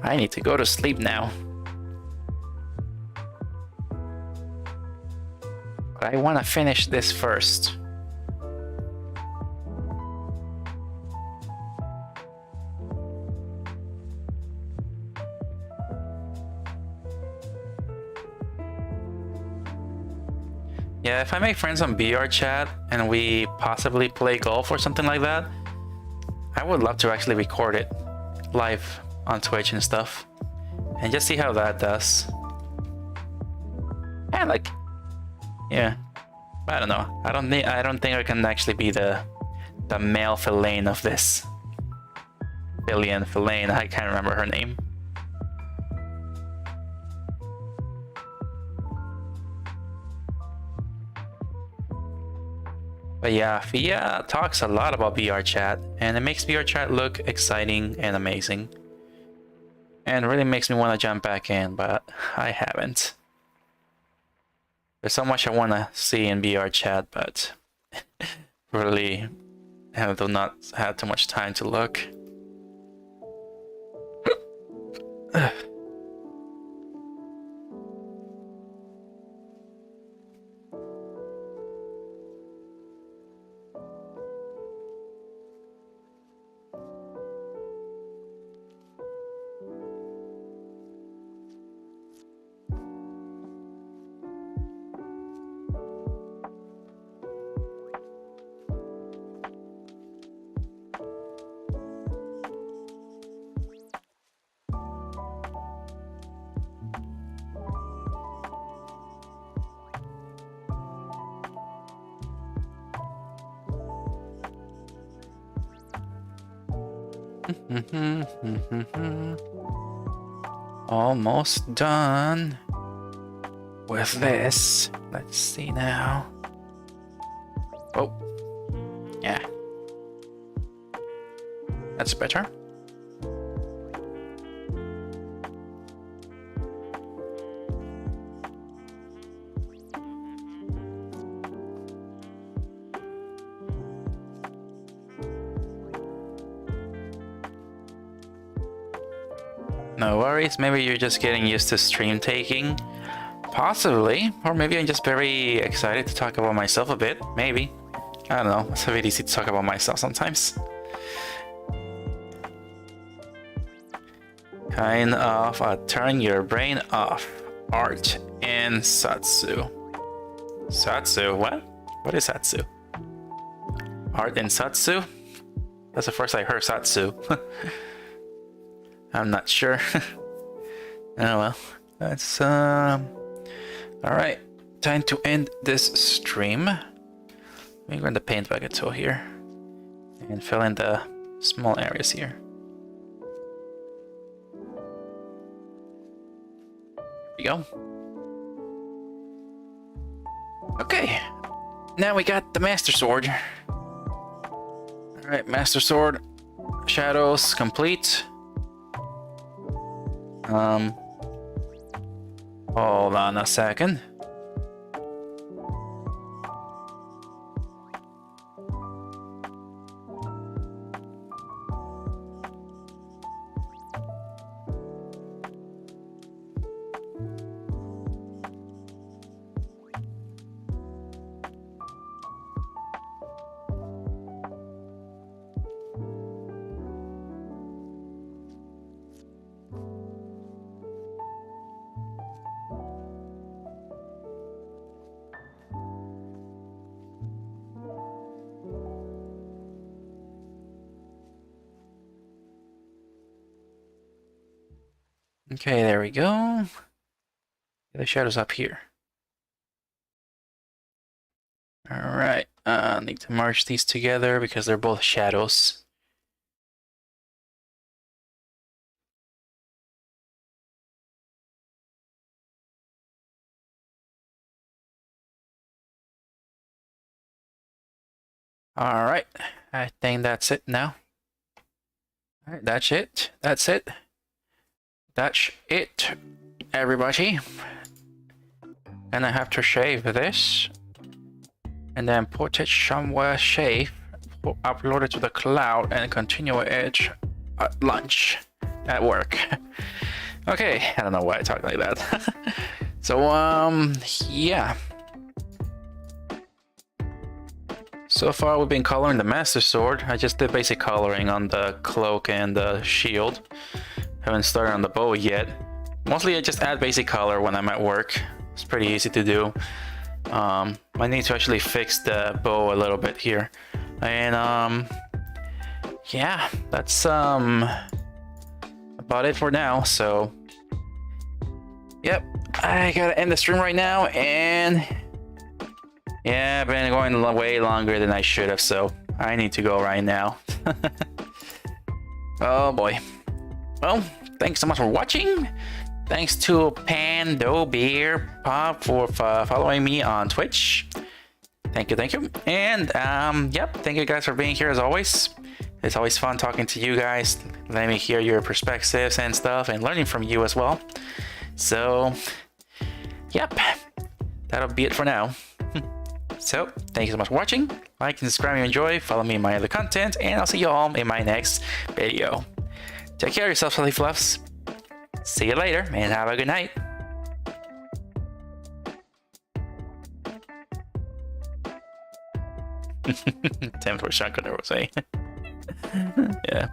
I need to go to sleep now. But I wanna finish this first. Yeah, if I make friends on VR chat and we possibly play golf or something like that, I would love to actually record it live on Twitch and stuff, and just see how that does. And like, yeah, I don't know. I don't think I can actually be the male Filane of this. Filane, I can't remember her name. But yeah, Fia talks a lot about VR chat, and it makes VR chat look exciting and amazing. And really makes me want to jump back in, but I haven't. There's so much I want to see in VR chat, but really have not had too much time to look. Almost done with this. Let's see now. Oh, yeah. That's better. No worries, maybe you're just getting used to stream taking. Possibly, or maybe I'm just very excited to talk about myself a bit, maybe. I don't know, it's a bit easy to talk about myself sometimes. Kind of turn your brain off. Art and Satsu. Satsu, what? What is Satsu? Art and Satsu? That's the first I heard Satsu. I'm not sure. Oh well. That's alright. Time to end this stream. Let me grab the paint bucket tool here and fill in the small areas here. There we go. Okay. Now we got the Master Sword. Alright, Master Sword. Shadows complete. Hold on a second. Okay, there we go. The shadows up here. Alright, need to merge these together because they're both shadows. Alright, I think that's it now. Alright, that's it. That's it. That's it, everybody. And I have to shave this. And then put it somewhere safe. Upload it to the cloud and continue it at lunch. At work. Okay, I don't know why I talk like that. So, yeah. So far we've been coloring the Master Sword. I just did basic coloring on the cloak and the shield. Haven't started on the bow yet. Mostly I just add basic color when I'm at work. It's pretty easy to do. I need to actually fix the bow a little bit here. And yeah, that's about it for now. So yep, I gotta end the stream right now, and yeah, I've been going way longer than I should have, so I need to go right now. Oh boy. Well, thanks so much for watching. Thanks to Pando Beer Pop for following me on Twitch. Thank you, thank you. And yep, thank you guys for being here as always. It's always fun talking to you guys, letting me hear your perspectives and stuff, and learning from you as well. So, yep, that'll be it for now. So, thank you so much for watching. Like and subscribe if you enjoy. Follow me in my other content, and I'll see you all in my next video. Take care of yourself, Fluffy Fluffs. See you later, and have a good night. Time for a shotgun, I would say. Yeah.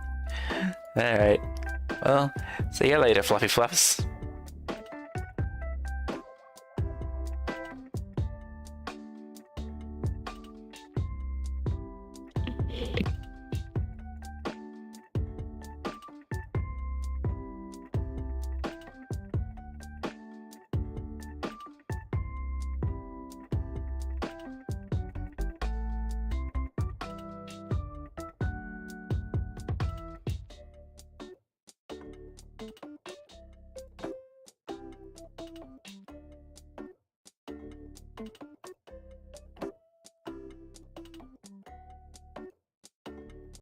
Alright. Well, see you later, Fluffy Fluffs.